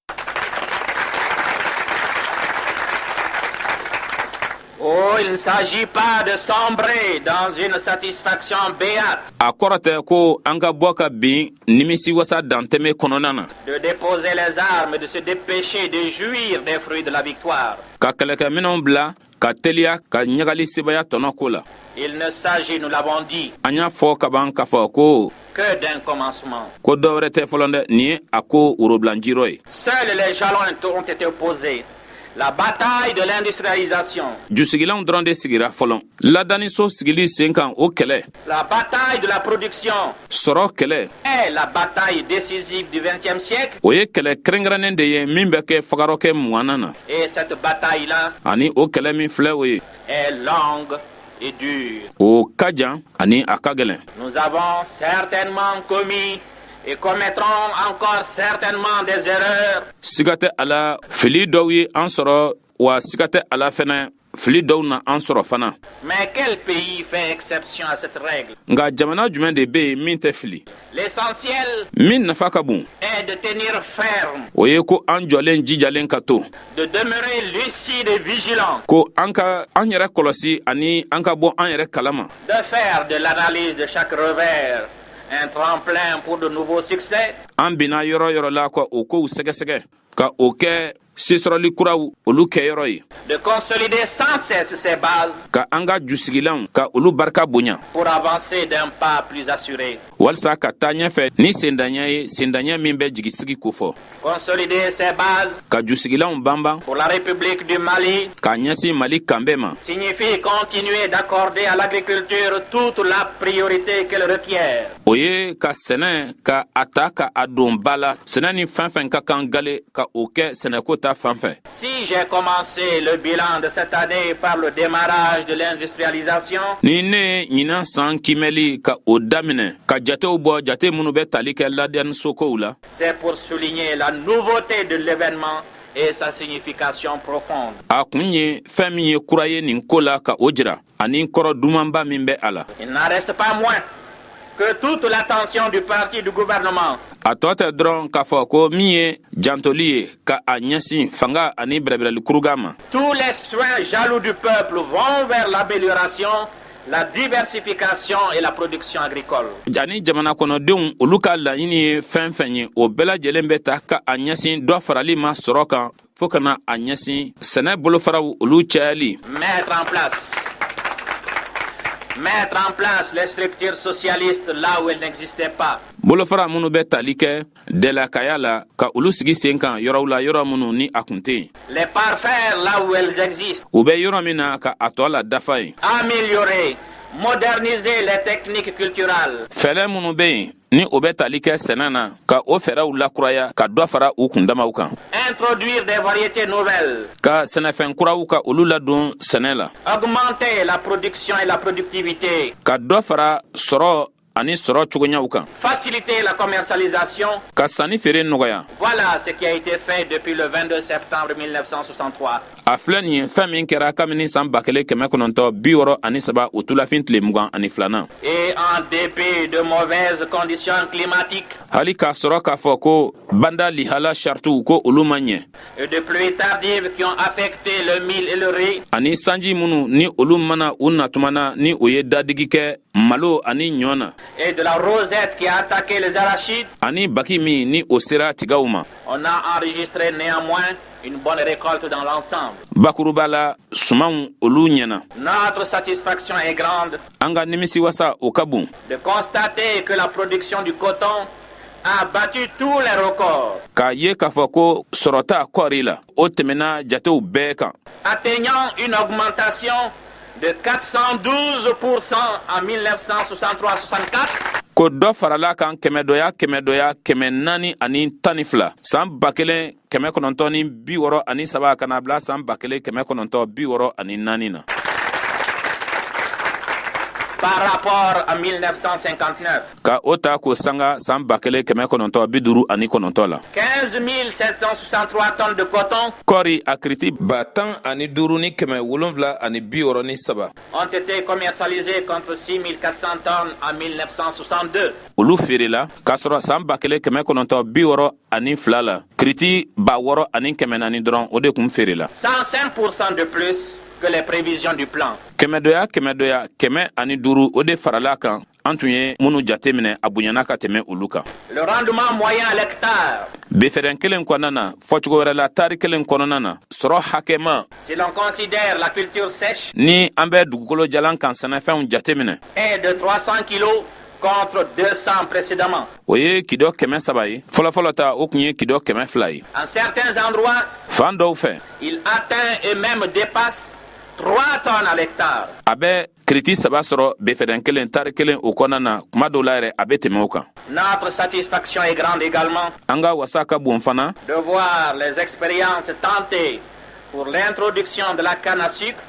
Oh, il ne s'agit pas de sombrer dans une satisfaction béate, A kɔrɔ tɛ ko an ka bɔ ka bin nimisi wasa dantɛmɛ kɔnɔna na, de déposer les armes et de se dépêcher de jouir des fruits de la victoire. ka kɛlɛkɛminɛnw bila ka teliya ka ɲagali sebaya tɔnɔ ko la. Il ne s'agit, nous l'avons dit, An y'a fɔ ka ban k'a fɔ ko que d'un commencement. dɔ wɛrɛ tɛ fɔlɔ dɛ, nin ye a ko worobilanjirɔ ye. Seuls les jalons ont été opposés. La bataille de l'industrialisation, Jusigilanw dɔrɔn de sigira fɔlɔ. Ladaniso sigili sen kan o kɛlɛ, la bataille de la production sɔrɔ kɛlɛ, est la bataille décisive du XXe siècle. o ye kɛlɛ kɛrɛnkɛrɛnnen de ye min bɛ kɛ fagarɔkɛ 20nan na. Et cette bataille-là Ani o kɛlɛ min filɛ o ye, est longue et dure. o ka jan ani a ka gɛlɛn. Nous avons certainement commis et commettrons encore certainement des erreurs. Siga tɛ a la, fili dɔw ye an sɔrɔ, wa siga tɛ a la fɛnɛ fili dɔw na an sɔrɔ fana. Mais quel pays fait exception à cette règle? Nka jamana jumɛn de bɛ yen min tɛ fili? L'essentiel Min nafa ka bon, est de tenir ferme, o ye ko an jɔlen jijalen ka to, de demeurer lucide et vigilant, ko an yɛrɛ kɔlɔsi ani an ka bɔ an yɛrɛ kalama, de faire de l'analyse de chaque revers un tremplin pour de nouveaux succès, an bina yɔrɔ yɔrɔ la ka o kow sɛgɛsɛgɛ, ka o kɛ sisrɔli kuraw olu kɛyɔrɔ ye. De consolider sans cesse ces bases Ka an ka jusigilanw ka olu barika bonya. pour avancer d'un pas plus assuré. Walasa ka taa ɲɛfɛ ni sendanya ye sendanya min bɛ jigisigi kofɔ. Consolider ces bases Ka jusigilanw banban pour la République du Mali k'a ɲɛsin Mali kanbɛ ma. signifie continuer d'accorder à l'agriculture toute la priorité qu'elle requiert. O ye ka sɛnɛ ka a ta ka a don ba la. Sɛnɛ ni fɛn fɛn ka kan gale ka o kɛ sɛnɛko ta fan fɛ. Si j'ai commencé le bilan de cette année par le démarrage de l'industrialisation, Ni ne ɲinan san kimɛli ka o daminɛ ka jatew bɔ jate minnu bɛ tali kɛ ladiyanisokow la. c'est pour souligner la nouveauté de l'événement et sa signification profonde. A kun ye fɛn min ye kura ye nin ko la ka o jira ani kɔrɔ dumanba min bɛ a la. Il n'en reste pas moins que toute l'attention du parti du gouvernement A tɔ tɛ dɔrɔn k'a fɔ ko min ye jantoli ye ka a ɲɛsin fanga ani bɛrɛbɛrɛli kuruga ma. tous les soins jaloux du peuple vont vers l'amélioration, la diversification et la production agricole. Ani jamana kɔnɔdenw olu ka laɲini ye fɛn fɛn ye o bɛɛ lajɛlen bɛ ta ka a ɲɛsin dɔ farali ma sɔrɔ kan fo kana a ɲɛsin sɛnɛ bolofaraw olu cayali. Mettre en place les structures socialistes là où elles n'existaient pas. Bolofara minnu bɛ tali kɛ dɛlakaya la ka olu sigi sen kan yɔrɔw la yɔrɔ minnu ni a kun tɛ yen. Les parfaire là où elles existent. U bɛ yɔrɔ min na ka a tɔ la dafa yen. Améliorer, moderniser les techniques culturelles. Fɛɛrɛ minnu bɛ yen ni o bɛ tali kɛ sɛnɛ na ka o fɛɛrɛw lakuraya ka dɔ fara u kundamaw kan. Introduire des variétés nouvelles. Ka sɛnɛfɛn kuraw ka olu ladon sɛnɛ la. Augmenter la production et la productivité. Ka dɔ fara sɔrɔ ani sɔrɔ cogoɲaw kan. Faciliter la commercialisation. Ka sanni feere nɔgɔya. Voilà ce qui a été fait depuis le 22 septembre 1963. A filɛ nin ye fɛn min kɛra kabini san 1963 o tulafin tile 22nan. Et en dépit de mauvaises conditions climatiques. Hali k'a sɔrɔ k'a fɔ ko banda lihala sarituw ko olu ma ɲɛ. Et de pluies tardives qui ont affecté le mil et le riz. Ani sanji minnu ni olu mana u natumana ni o ye dadigi kɛ malo ani ɲɔ na. Et de la rosette qui a attaqué les arachides. Ani baki min ni o sera tigaw ma. On a enregistré néanmoins une bonne récolte dans l'ensemble. Bakuruba la sumanw olu ɲɛna. Notre satisfaction est grande An ka nimisiwasa o ka bon. de constater que la production du coton a battu tous les records, K'a ye k'a fɔ ko sɔrɔta kɔɔri la o tɛmɛna jatew bɛɛ kan. atteignant une augmentation de 412% en 1963-64 Ko dɔ farala kan kɛmɛdɔya 412 san 1963 kana bila san 1964 na. par rapport à 1959. Ka o ta ko sanga san 1959 la. 15 763 tonnes de coton Kɔɔri a kiriti 10,763 ont été commercialisées contre 6 400 tonnes en 1962. olu feerela k'a sɔrɔ san 1962 la kiriti 6,400 dɔrɔn o de kun feerela. 105% de plus que les prévisions du plan. 105 o de farala kan an tun ye minnu jate minɛ a bonyana ka tɛmɛ olu kan. Le rendement moyen à l'hectare, Befɛrɛn kelen kɔnɔna na fɔcogo wɛrɛ la tari kelen kɔnɔna na sɔrɔ hakɛma si l'on considère la culture sèche, ni an bɛ dugukolo jalan kan sɛnɛfɛnw jate minɛ est de 300 kilos contre 200 précédemment. o ye kidɔ 300 ye. Fɔlɔfɔlɔ ta o kun ye kidɔ 200 ye. En certains endroits, Fan dɔw fɛ il atteint et même dépasse 3 tonnes à l'hectare. a bɛ kiriti 3 sɔrɔ befɛrɛn kelen tari kelen o kɔnɔna na kuma dɔw la yɛrɛ a bɛ tɛmɛ o kan. Notre satisfaction est grande également An ka wasa ka bon fana de voir les expériences tentées pour l'introduction de la canne à sucre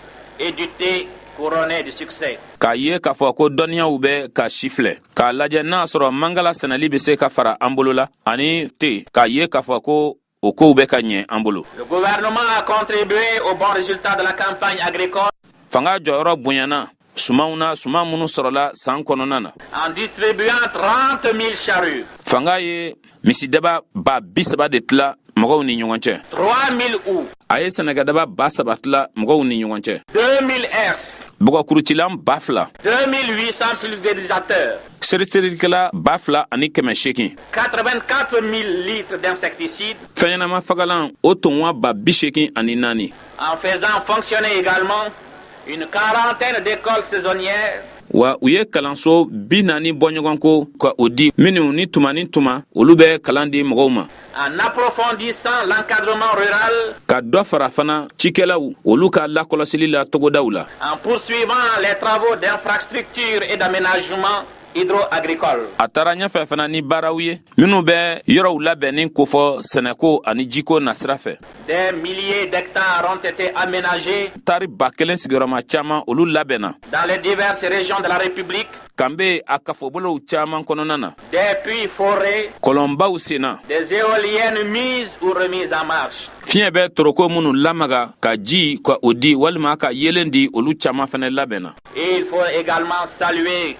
et du thé couronnées du succès. k'a ye k'a fɔ ko dɔnniyaw bɛ ka si filɛ k'a lajɛ n'a sɔrɔ mangala sɛnɛli bɛ se ka fara an bolo la ani te k'a ye k'a fɔ ko o kow bɛ ka ɲɛ an bolo. Le gouvernement a contribué au bon résultat de la campagne agricole Fanga jɔyɔrɔ bonyana sumanw na suman minnu sɔrɔla san kɔnɔna na. en distribuant 30 000 charrues, Fanga ye misidaba 30,000 de tila mɔgɔw ni ɲɔgɔn cɛ. 3 000 houes, A ye sɛnɛkɛdaba 30,000 tila mɔgɔw ni ɲɔgɔn cɛ. 2 000 herses, bɔgɔkurucilan 2,000 2800 pulvérisateurs, seresirikɛla 2,000 ani 800 84 000 litres d'insecticides, fɛnɲɛnama fagalan o tɔngwa 84 ani 4 en faisant fonctionner également une quarantaine d'écoles saisonnières, wa u ye kalanso 40 bɔ ɲɔgɔn ko ka o di minnu ni tuma olu bɛ kalan di mɔgɔw ma, en approfondissant l'encadrement rural, ka dɔ fara fana cikɛlaw olu ka lakɔlɔsili la togodaw la, en poursuivant les travaux d'infrastructure et d'aménagement hydro-agricole. a taara ɲɛfɛ fana ni baaraw ye minnu bɛ yɔrɔw labɛnni kofɔ sɛnɛko ani jiko nasira fɛ. Des milliers d'hectares ont été aménagés tari 1000 sigiyɔrɔma caman olu labɛnna dans les diverses régions de la République, kan be a kafobolow caman kɔnɔna na, des puits forêts, kɔlɔnbaw senna, des éoliennes mises ou remises en marche. fiɲɛ bɛ toroko minnu lamaga ka ji ka o di walima ka yelen di olu caman fɛnɛ labɛnna. Et il faut également saluer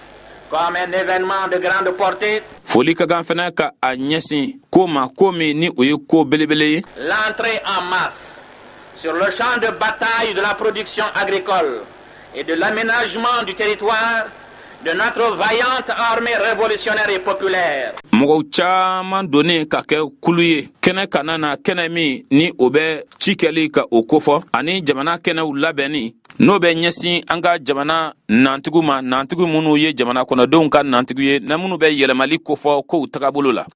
comme un événement de grande portée foli ka kan fɛnɛ ka a ɲɛsin ko ma ko min ni o ye ko belebele ye, l'entrée en masse sur le champ de bataille de la production agricole et de l'aménagement du territoire de notre vaillante armée révolutionnaire et populaire. mɔgɔw caman donnen ka kɛ kulu ye kɛnɛ kana na kɛnɛ min ni o bɛ ci kɛli ka o kofɔ ani jamana kɛnɛw labɛnni n'o bɛ ɲɛsin an ka jamana nantigiw ma, nantigiw minnu ye jamana kɔnɔdenw ka nantigiw ye na minnu bɛ yɛlɛmali kofɔ kow tagabolo la,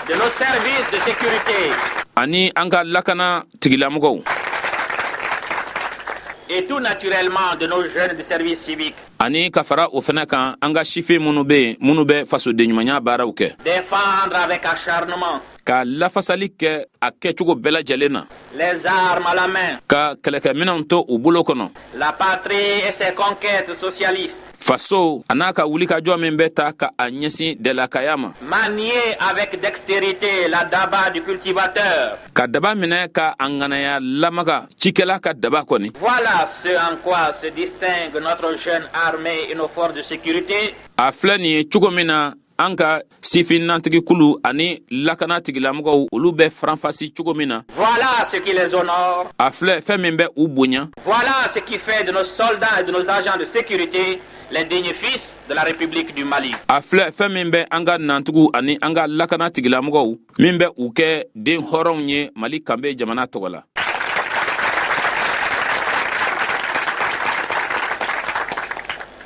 de nos services de sécurité ani an ka lakana tigilamɔgɔw, et tout naturellement de nos jeunes du service civique, ani ka fara o fɛnɛ kan an ka sife minnu bɛ yen minnu bɛ fasodenɲumanya baaraw kɛ, défendre avec acharnement ka lafasali kɛ a kɛcogo bɛɛ lajɛlen na, les armes à la main, ka kɛlɛkɛminɛnw to u bolo kɔnɔ, la patrie et ses conquêtes socialistes, faso a n'a ka wulikajɔ min bɛ ta ka a ɲɛsin dɛlakaya ma, manier avec dextérité la daba du cultivateur. ka daba minɛ ka a ŋanaya lamaga cikɛla ka daba kɔni. Voilà ce en quoi se distingue notre jeune armée et nos forces de sécurité. a filɛ nin ye cogo min na an ka sifinnantigi kulu ani lakana tigilamɔgɔw olu bɛ faranfasi cogo min na. Voilà ce qui les honore. a filɛ fɛn min bɛ u bonya. Voilà ce qui fait de nos soldats et de nos agents de sécurité les dignes fils de la République du Mali. a filɛ fɛn min bɛ an ka nantigiw ani an ka lakana tigilamɔgɔw min bɛ u kɛ den hɔrɔnw ye mali kanbe jamana tɔgɔ la.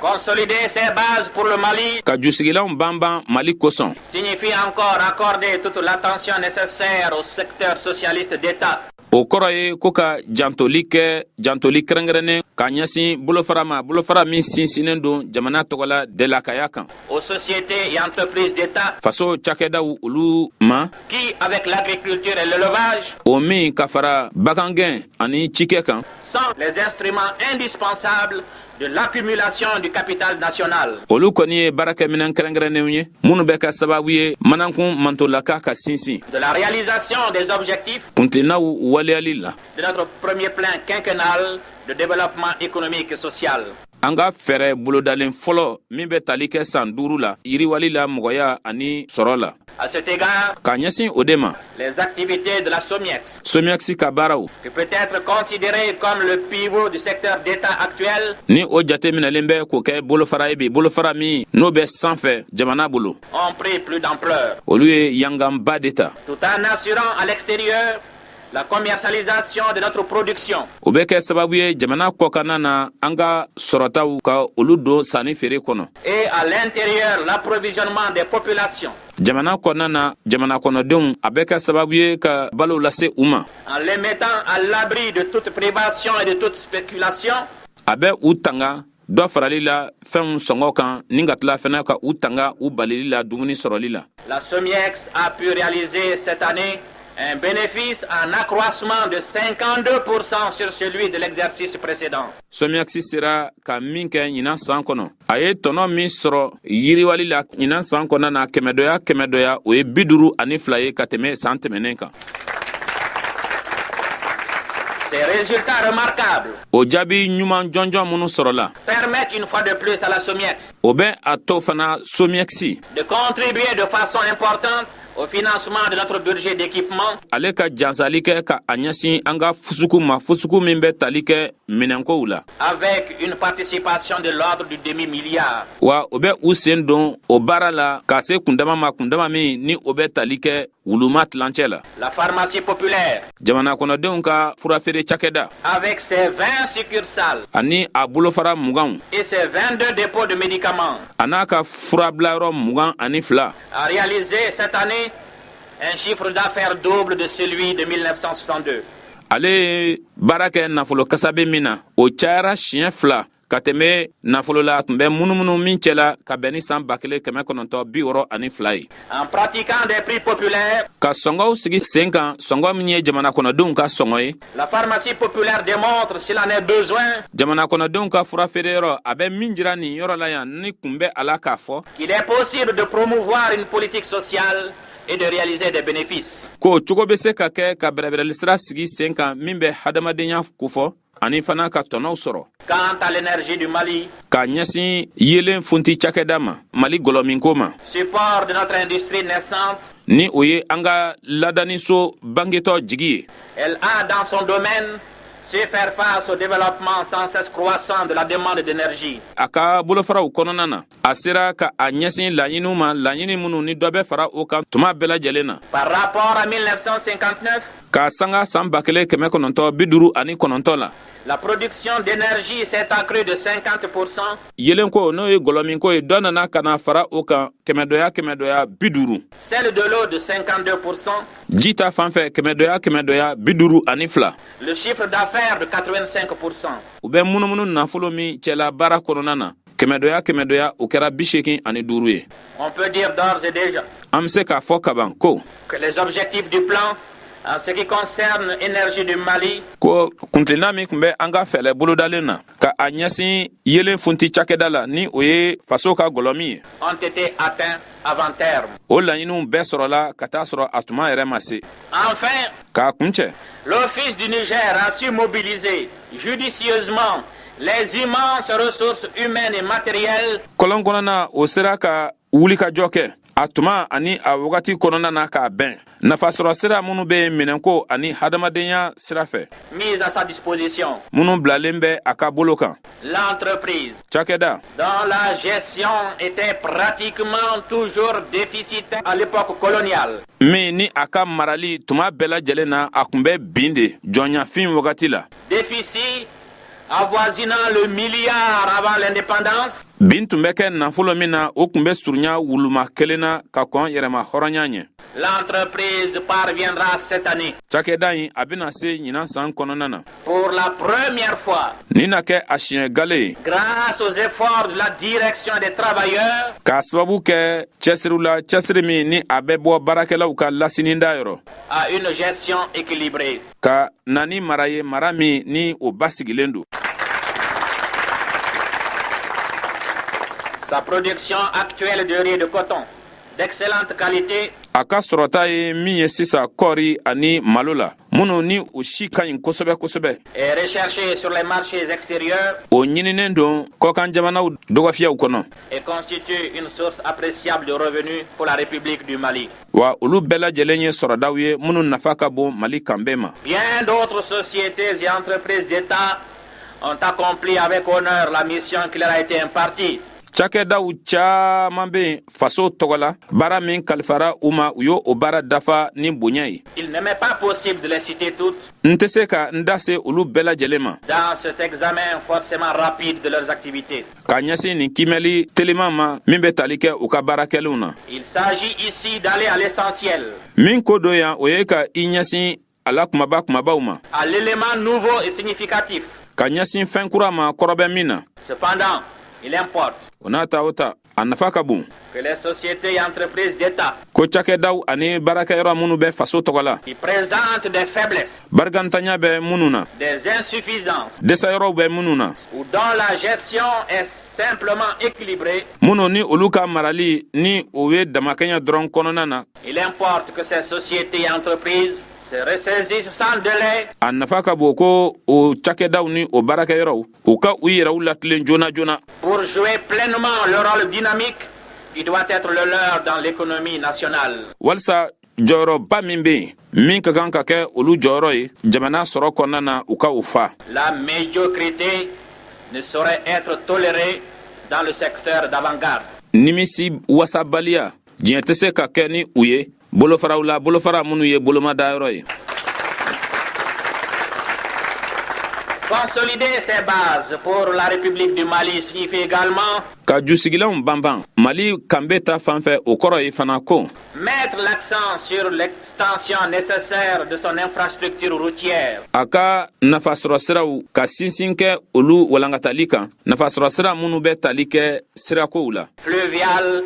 Consolider ses bases pour le Mali ka jusigilanw banban mali kosɔn signifie encore accorder toute l'attention nécessaire au secteur socialiste d'État. o kɔrɔ ye ko ka jantoli kɛrɛnkɛrɛnnen ka ɲɛsin bolofara ma, bolofara min sinsinnen don jamana tɔgɔla dɛlakaya kan, Aux sociétés et entreprises d'État faso cakɛdaw olu ma, qui, avec l'agriculture et l'élevage, o min ka fara bagangɛn ani cikɛ kan, sont les instruments indispensables de l'accumulation du capital national. olu kɔni ye baarakɛminɛn kɛrɛnkɛrɛnnenw ye minnu bɛ kɛ sababu ye manankun mantolaka ka sinsin De la réalisation des objectifs kuntilennaw waleyali la. de notre premier plan quinquennal de développement économique et social. an ka fɛɛrɛ bolodalen fɔlɔ min bɛ tali kɛ san 5 la yiriwali la mɔgɔya ani sɔrɔ la. À cet égard, ka ɲɛsin o de ma, les activités de la SOMIEX, somiyakisi ka baaraw qui peut être considérée comme le pivot du secteur d'État actuel, ni o jate minɛlen bɛ k'o kɛ bolofara ye bi, bolofara min n'o bɛ sanfɛ jamana bolo, ont pris plus d'ampleur, olu ye yanganba de ta. tout en assurant à l'extérieur la commercialisation de notre production. o bɛ kɛ sababu ye jamana kɔkanna na an ka sɔrɔtaw ka olu don sanni feere kɔnɔ. Et à l'intérieur, l'approvisionnement des populations jamana kɔnɔna na jamana kɔnɔdenw a bɛ kɛ sababu ye ka balo lase u ma, en les mettant à l'abri de toute privation et de toute spéculation, a bɛ u tanga dɔ farali la fɛnw sɔngɔ kan ni ka tila fɛnɛ ka u tanga u balili la dumuni sɔrɔli la. la SOMIEX a pu réaliser cette année un bénéfice en accroissement de 52% sur celui de l'exercice précédent. somiyakisi sera ka min kɛ ɲinan san kɔnɔ a ye tɔnɔ min sɔrɔ yiriwali la ɲinan san kɔnɔ na kɛmɛdɔya o ye 52 ye ka tɛmɛ san tɛmɛnen kan. Ces résultats remarquables o jaabi ɲuman jɔnjɔn minnu sɔrɔla permettent une fois de plus à la SOMIEX o bɛ a to fana somiyakisi de contribuer de façon importante au financement de notre budget d'équipement, ale ka jansali kɛ ka a ɲɛsin an ka fusuku ma fusuku min bɛ tali kɛ minɛnkow la avec une participation de l'ordre du demi-milliard. wa o bɛ u sen don o baara la ka se kundama ma kundama min ni o bɛ tali kɛ wuluma tilancɛ la La pharmacie populaire, jamana kɔnɔdenw ka furafeere cakɛda avec ses 20 succursales ani a bolofara muganw et ses 22 dépôts de médicaments, a n'a ka furabilayɔrɔ mugan ani fila a réalisé cette année un chiffre d'affaires double de celui de 1962. ale ye baara kɛ nafolo kasabe min na o cayara siɲɛ fila ka tɛmɛ nafolo la tun bɛ munumunu min cɛla ka bɛn ni san 1962 ye En pratiquant des prix populaires, ka sɔngɔw sigi sen kan sɔngɔ min ye jamana kɔnɔdenw ka sɔngɔ ye la pharmacie populaire démontre, s'il en est besoin, jamana kɔnɔdenw ka furafeereyɔrɔ a bɛ min jira nin yɔrɔ la yan ni kun bɛ a la k'a fɔ qu'il est possible de promouvoir une politique sociale et de réaliser des bénéfices. ko cogo bɛ se ka kɛ ka bɛrɛbɛrɛli sira sigi sen kan min bɛ hadamadenya kofɔ ani fana ka tɔnɔw sɔrɔ Quant à l'énergie du Mali, ka ɲɛsin yelen funti cakɛda ma mali gɔlɔminko ma support de notre industrie naissante, ni o ye an ka ladaniso bangetɔ jigi ye elle a dans son domaine su faire face au développement sans cesse croissant de la demande d'énergie. a ka bolofaraw kɔnɔna na a sera ka a ɲɛsin laɲiniw ma laɲini minnu ni dɔ bɛ fara o kan tuma bɛɛ lajɛlen na Par rapport à 1959, k'a sanga san 1959 la la production d'énergie s'est accrue de 50%, yelen ko n'o ye gɔlɔminko ye dɔ nana ka na fara o kan kɛmɛdɔya 50 celle de l'eau de 52%, ji ta fan fɛ 52 le chiffre d'affaires de 85%. u bɛ munumunu nafolo min cɛla baara kɔnɔna na 50 o kɛra 85 ye On peut dire d'ores et déjà an bɛ se k'a fɔ kaban ko que les objectifs du plan en ce qui concerne l'énergie du Mali ko kuntilenna min tun bɛ an ka fɛlɛ bolodalen na ka a ɲɛsin yelen funti cakɛda la ni o ye faso ka gɔlɔmin ye ont été atteints avant terme. o laɲiniw bɛɛ sɔrɔla ka taa sɔrɔ a tuma yɛrɛ ma se Enfin, k'a kuncɛ l'Office du Niger a su mobiliser judicieusement les immenses ressources humaines et matérielles kɔlɔn kɔnɔna o sera ka wulikajɔ kɛ a tuma ani a wagati kɔnɔna na k'a bɛn nafasɔrɔ sira minnu bɛ minɛnko ani hadamadenya sira fɛ mises à sa disposition. minnu bilalen bɛ a ka bolo kan L'entreprise, cakɛda dont la gestion était pratiquement toujours déficitaire à l'époque coloniale, min ni a ka marali tuma bɛɛ lajɛlen na a tun bɛ bin de jɔnyafin wagati la déficit avoisinant le milliard avant l'indépendance, bin tun bɛ kɛ nafolo min na o tun bɛ surunya wuluma kelen na ka kɔn yɛrɛma hɔrɔnya ɲɛ l'entreprise parviendra cette année, cakɛda in a bɛna se ɲinan san kɔnɔna na pour la première fois, ni na kɛ a siɲɛ gale ye grâce aux efforts de la direction des travailleurs, k'a sababu kɛ cɛsiriw la cɛsiri min ni a bɛ bɔ baarakɛlaw ka lasininda yɔrɔ à une gestion équilibrée. ka na ni mara ye mara min ni o basigilen don Sa production actuelle de riz de coton d'excellente qualité a ka sɔrɔta ye min ye sisan kɔɔri ani malo la minnu ni o si ka ɲi kosɛbɛ kosɛbɛ est recherchée sur les marchés extérieurs o ɲininen don kɔkan jamanaw dɔgɔfiyaw kɔnɔ et constitue une source appréciable de revenus pour la République du Mali. wa olu bɛɛ lajɛlen ye sɔrɔdaw ye minnu nafa ka bon mali kan bɛɛ ma Bien d'autres sociétés et entreprises d'État ont accompli avec honneur la mission qui leur a été impartie. cakɛdaw caaman bɛ yen faso tɔgɔ la baara min kalifara u ma u y'o baara dafa ni bonya ye Il ne m'est pas possible de les citer toutes n tɛ se ka n da se olu bɛɛ lajɛlen ma dans cet examen forcément rapide de leurs activités. ka ɲɛsin nin kimɛli teliman ma min bɛ tali kɛ u ka baarakɛlenw na Il s'agit ici d'aller à l'essentiel, min ko do yan o ye ka i ɲɛsin a la kumabaw ma à l'élément nouveau et significatif. ka ɲɛsin fɛn kura ma kɔrɔbɛ min na Cependant, il importe o n'a ta o ta a nafa ka bon que les sociétés et entreprises d'État ko cakɛdaw ani baarakɛyɔrɔ minnu bɛ faso tɔgɔ la qui présentent des faiblesses, barikantanya bɛ minnu na des insuffisances dɛsɛyɔrɔw bɛ minnu na ou dont la gestion est simplement équilibrée, minnu ni olu ka marali ni o ye damakɛɲɛ dɔrɔn kɔnɔna na il importe que ces sociétés et entreprises se ressaisissent sans délai a nafa ka bon ko o cakɛdaw ni o baarakɛyɔrɔw u ka u yɛrɛw latilen joona joona pour jouer pleinement leur rôle dynamique qui doit être le leur dans l'économie nationale. walsa jɔyɔrɔba min bɛ yen min ka kan ka kɛ olu jɔyɔrɔ ye jamana sɔrɔ kɔnɔna na u ka o fa. La médiocrité ne saurait être tolérée dans le secteur d'avant-garde. nimisi wasabaliya diɲɛ tɛ se ka kɛ ni u ye bolofaraw la bolofara minnu ye bolomadayɔrɔ ye. Consolider ses bases pour la République du Mali signifie également ka jusigilanw banban mali kanbe ta fanfɛ o kɔrɔ ye fana ko mettre l'accent sur l'extension nécessaire de son infrastructure routière. a ka nafasɔrɔ siraw ka sinsin kɛ olu walankatali kan nafasɔrɔ sira minnu bɛ tali kɛ sirakow la Fluviale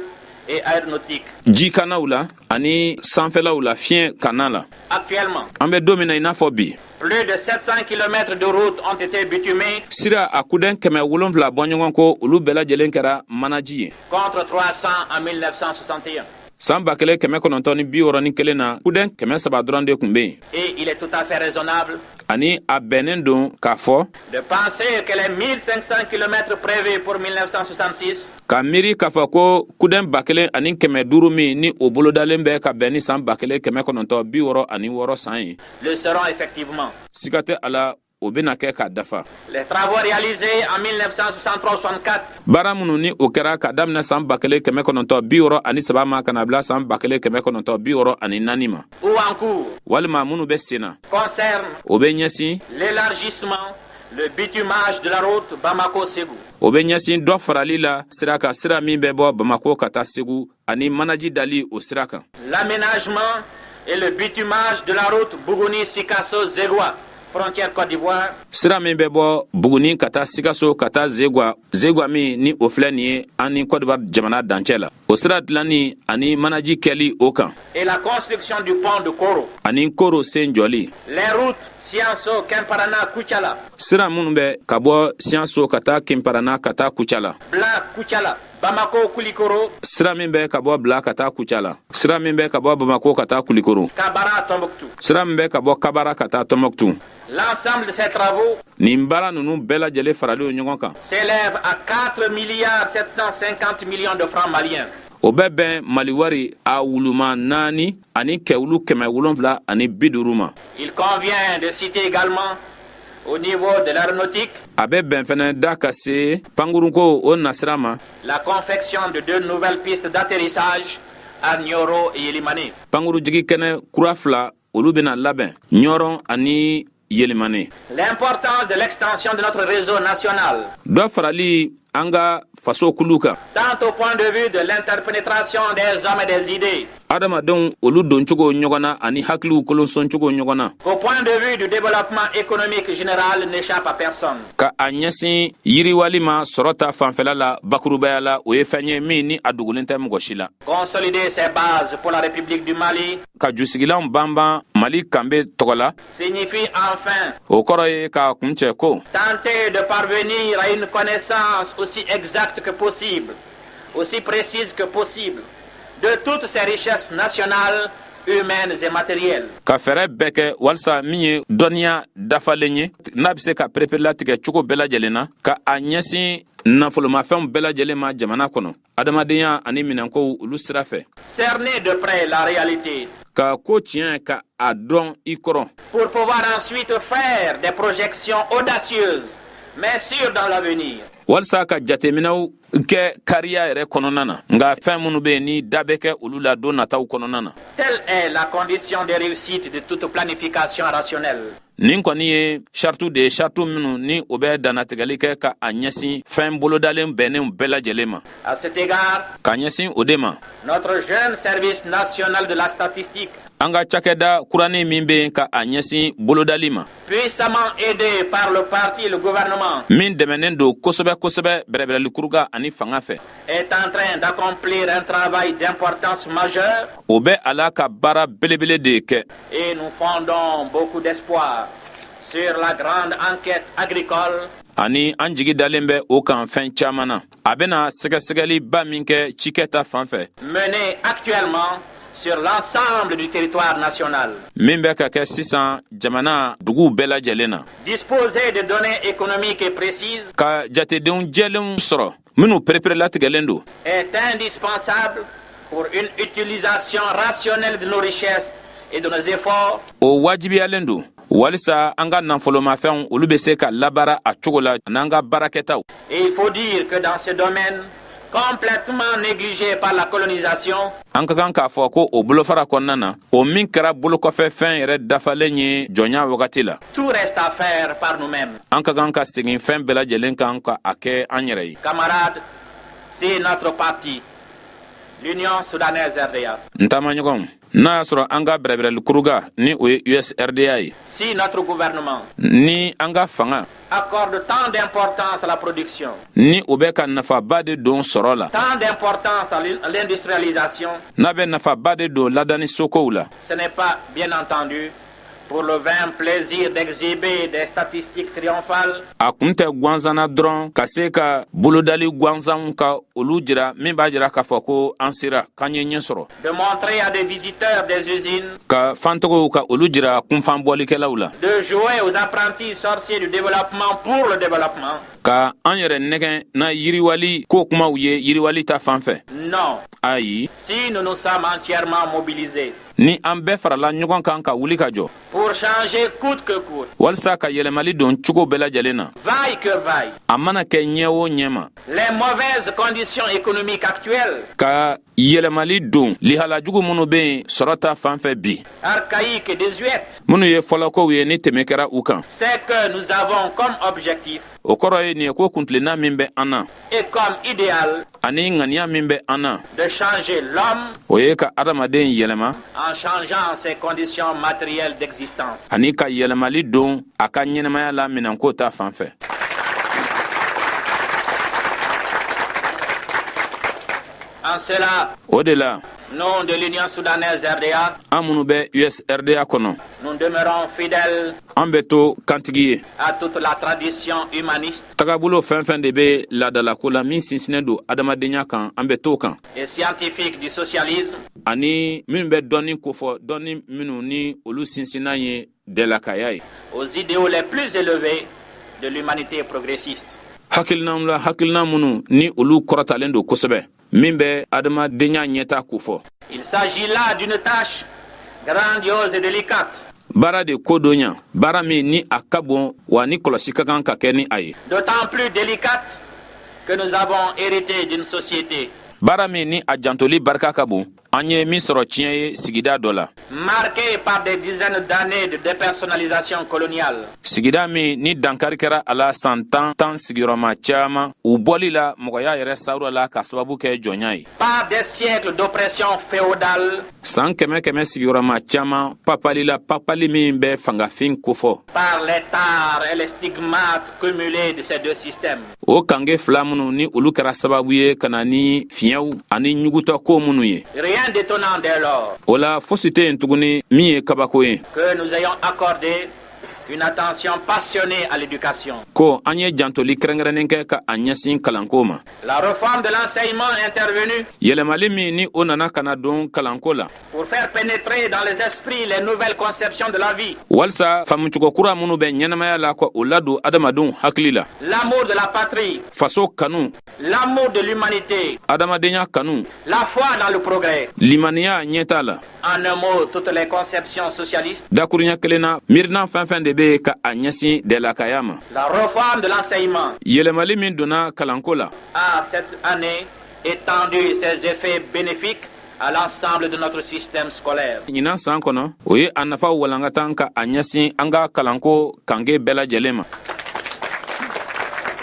et aéronautique. jikanaw la ani sanfɛlaw la fiɲɛ kana la. Actuellement, an bɛ don min na i n'a fɔ bi plus de 700 km de routes ont été bitumées sira a kuden 700 bɔ ɲɔgɔn ko olu bɛɛ lajɛlen kɛra manaji ye. contre 300 en 1961. san 1961 na kuden 300 dɔrɔn de tun bɛ yen. Et il est tout à fait raisonnable ani a bɛnnen don k'a fɔ de penser que les 1500 km prévus pour 1966 ka miiri k'a fɔ ko kuden 1500 min ni o bolodalen bɛ ka bɛn ni san 1966 san ye le seront effectivement. siga tɛ a la o bena kɛ k'a dafa. Les travaux réalisés en 1963-64 baara minnu ni o kɛra ka daminɛ san 1963 ma ka na bila san 1964 ma ou en cours walima minnu bɛ sen na concernent o bɛ ɲɛsin l'élargissement, le bitumage de la route Bamako-Ségou, o bɛ ɲɛsin dɔ farali la sira kan sira min bɛ bɔ bamako ka taa segu ani manaji dali o sira kan l'aménagement et le bitumage de la route Bougouni-Sikasso-Zégoua, frontière Côte d'Ivoire, sira min bɛ bɔ buguni ka taa sikaso ka taa zegwa min ni o filɛ nin ye an ni Côte d'Ivoire jamana dancɛ la o sira dilanni ani manaji kɛli o kan et la construction du pont de Koro. ani koro sen jɔli Les routes Sianso, Kemparana, Kuchala, sira minnu bɛ ka bɔ siyanso ka taa kimparana ka taa kuca la Bla, Kuchala, Bamako, Koulikoro, sira min bɛ ka bɔ bila ka taa kuca la sira min bɛ ka bɔ bamako ka taa kulikoro Kabara, Tombouctou. sira min bɛ ka bɔ kabara ka taa tɔmɔktu L'ensemble de ces travaux nin baara ninnu bɛɛ lajɛlen faralen ɲɔgɔn kan s'élève à 4 milliards 750 millions de francs maliens. o bɛ bɛn mali wari a wuluma 4 ani kɛwulu 750 ani 50 ma Il convient de citer également au niveau de l'aéronautique a bɛ bɛn fɛnɛ da ka se pankurunko o nasira ma la confection de 2 nouvelles pistes d'atterrissage à Nioro et Yelimane. pankuru jigi kɛnɛ kura 2 olu bena labɛn ɲɔrɔn ani yelimane L'importance de l'extension de notre réseau national, dɔ farali an ka faso kulu kan tant au point de vue de l'interpénétration des hommes et des idées, adamadenw olu doncogo ɲɔgɔn na ani hakiliw kolonsɔncogo ɲɔgɔn na qu'au point de vue du développement économique général n'échappe à personne. ka a ɲɛsin yiriwali ma sɔrɔ ta fanfɛla la bakurubaya la o ye fɛn ye min ni a dogolen tɛ mɔgɔ si la Consolider ses bases pour la République du Mali ka jusigilanw banban mali kanbe tɔgɔ la signifie enfin o kɔrɔ ye k'a kuncɛ ko tenter de parvenir à une connaissance aussi exacte que possible, aussi précise que possible, de toutes ces richesses nationales, humaines et matérielles. ka fɛrɛ bɛɛ kɛ walisa min ye dɔnniya dafalen ye n'a bɛ se ka pereperelatigɛ cogo bɛɛ lajɛlen na ka a ɲɛsin nafolomafɛnw bɛɛ lajɛlen ma jamana kɔnɔ adamadenya ani minɛnkow olu sira fɛ Cerner de près la réalité ka ko tiɲɛ ka a dɔn i kɔrɔ pour pouvoir ensuite faire des projections audacieuses, mais sûres dans l'avenir. walisa ka jateminɛw kɛ kariya yɛrɛ kɔnɔna na nka fɛn minnu bɛ yen ni da bɛ kɛ olu la don nataw kɔnɔna na Telle est la condition de réussite de toute planification rationnelle. nin kɔni ye sartu de ye sartu minnu ni o bɛ dannatigɛli kɛ ka a ɲɛsin fɛn bolodalen bɛnnenw bɛɛ lajɛlen ma À cet égard, ka ɲɛsin o de ma notre jeune service national de la statistique, an ka cakɛda kuranin min bɛ yen ka a ɲɛsin bolodali ma puissamment aidé par le parti et le gouvernement, min dɛmɛnen don kosɛbɛ bɛrɛbɛrɛlikuruga ani fanga fɛ est en train d'accomplir un travail d'importance majeure o bɛ a la ka baara belebele de kɛ et nous fondons beaucoup d'espoir sur la grande enquête agricole ani an jigi dalen bɛ o kan fɛn caman na a bɛna sɛgɛsɛgɛliba min kɛ cikɛta fan fɛ menée actuellement sur l'ensemble du territoire national. min bɛ ka kɛ sisan jamana duguw bɛɛ lajɛlen na Disposer de données économiques et précises ka jatedenw jɛlenw sɔrɔ minnu perepere latigɛlen don est indispensable pour une utilisation rationnelle de nos richesses et de nos efforts. o wajibiyalen don walisa an ka nafolomafɛnw olu be se ka labara a cogo la n'an ka baarakɛtaw. Et il faut dire que dans ce domaine complètement négligé par la colonisation, an ka kan k'a fɔ ko o bolofara kɔnɔna na o min kɛra bolokɔfɛ fɛn yɛrɛ dafalen ye jɔnya wagati la. tout reste à faire par nous-mêmes. an ka kan ka segin fɛn bɛɛ lajɛlen kan ka a kɛ an yɛrɛ ye. Camarades, si notre parti, l'Union soudanaise RDA, n taamaɲɔgɔnw n'a y'a sɔrɔ an ka bɛrɛbɛrɛlikuruga ni o ye USRDA ye si notre gouvernement ni an ka fanga accorde tant d'importance à la production, ni o bɛ ka nafaba de don sɔrɔ la tant d'importance à l'industrialisation, n'a bɛ nafaba de don ladani sokow la, ce n'est pas, bien entendu, pour le vain plaisir d'exhiber des statistiques triomphales, a kun tɛ gwanzana dɔrɔn ka se ka bolodali gwanzanw ka olu jira min b'a jira k'a fɔ ko an sera k'an ye ɲɛ sɔrɔ, de montrer à des visiteurs des usines, ka fantogow ka olu jira kunfan bɔlikɛlaw la, de jouer aux apprentis sorciers du développement pour le développement. ka an yɛrɛ nɛgɛn na yiriwali ko kumaw ye yiriwali ta fan fɛ. Non. ayi Si nous nous sommes entièrement mobilisés ni an bɛɛ farala ɲɔgɔn kan ka wuli ka jɔ pour changer coûte que coûte, walisa ka yɛlɛmali don cogo bɛɛ lajɛlen na, vaille que vaille, a mana kɛ ɲɛ o ɲɛ ma, les mauvaises conditions économiques actuelles, ka yɛlɛmali don lihalajugu minnu be yen sɔrɔ ta fan fɛ bi, archaïques et désuètes, minnu ye fɔlɔkow ye ni tɛmɛ kɛra u kan. c'est que nous avons comme objectif o kɔrɔ ye nin ye ko kuntilenna min bɛ an na et comme idéal ani ŋaniya min bɛ an na, de changer l'homme o ye ka adamaden yɛlɛma en changeant ses conditions matérielles d'existence. ani ka yɛlɛmali don a ka ɲɛnamaya la minɛnko ta fan fɛ. En cela, o de la nous de l'Union soudanaise RDA, an minnu bɛ USRDA kɔnɔ nous demeurons fidèles an bɛ to kantigi ye. à toute la tradition humaniste tagabolo fɛn fɛn de bɛ laadalako la min sinsinnen don adamadenya kan an bɛ t'o kan, et scientifique du socialisme, ani minnu bɛ dɔnni kofɔ dɔnni minnu ni olu sinsinna ye dɛlakaya ye. aux idéaux les plus élevés de l'humanité progressiste. hakilinaw la hakilina minnu ni olu kɔrɔtalen don kosɛbɛ min bɛ adamadenya ɲɛta kofɔ. Il s'agit là d'une tâche grandiose et délicate, baara de ko dɔ ɲa, baara min ni a ka bon wa ni kɔlɔsi ka kan ka kɛ ni a ye. d'autant plus délicate que nous avons hérité d'une société baara min ni a jantoli barika ka bon, an ye min sɔrɔ tiɲɛ ye sigida dɔ la, marquée par des dizaines d'années de dépersonnalisation coloniale, sigida min ni dankari kɛra a la san tan sigiyɔrɔma caaman u bɔli la mɔgɔya yɛrɛ sawura la ka sababu kɛ jɔnya ye, par des siècles d'oppression féodale, san kɛmɛ kɛmɛ sigiyɔrɔma caaman papali la, papali min bɛ fangafin kofɔ, par les tares et les stigmates cumulés de ces deux systèmes. o kange fila minnu ni olu kɛra sababu ye ka na ni fiɲɛw ani ɲugutɔ ko minnu ye. Rien d'étonnant dès lors o la fosi tɛ yen tuguni min ye kabako ye que nous ayons accordé une attention passionnée à l'éducation. ko an ye jantoli kɛrɛnkɛrɛnnen kɛ ka a ɲɛsin kalanko ma. La réforme de l'enseignement intervenue yɛlɛmali min ni o nana kana don kalanko la pour faire pénétrer dans les esprits les nouvelles conceptions de la vie, walisa faamucogo kura minnu bɛ ɲɛnamaya la ka o ladon adamadenw hakili la, l'amour de la patrie, faso kanu, l'amour de l'humanité, adamadenya kanu, la foi dans le progrès. limaniya ɲɛta la. En un mot, toutes les conceptions socialistes. dakuruɲa kelen na miirina fɛn fɛn de be ka a ɲɛsin dɛlakaya ma. La réforme de l'enseignement yɛlɛmali min donna kalanko la a cette année étendu ses effets bénéfiques à l'ensemble de notre système scolaire. ɲinan san kɔnɔ o ye a nafa walankatan ka a ɲɛsin an ka kalanko kange bɛɛ lajɛlen ma.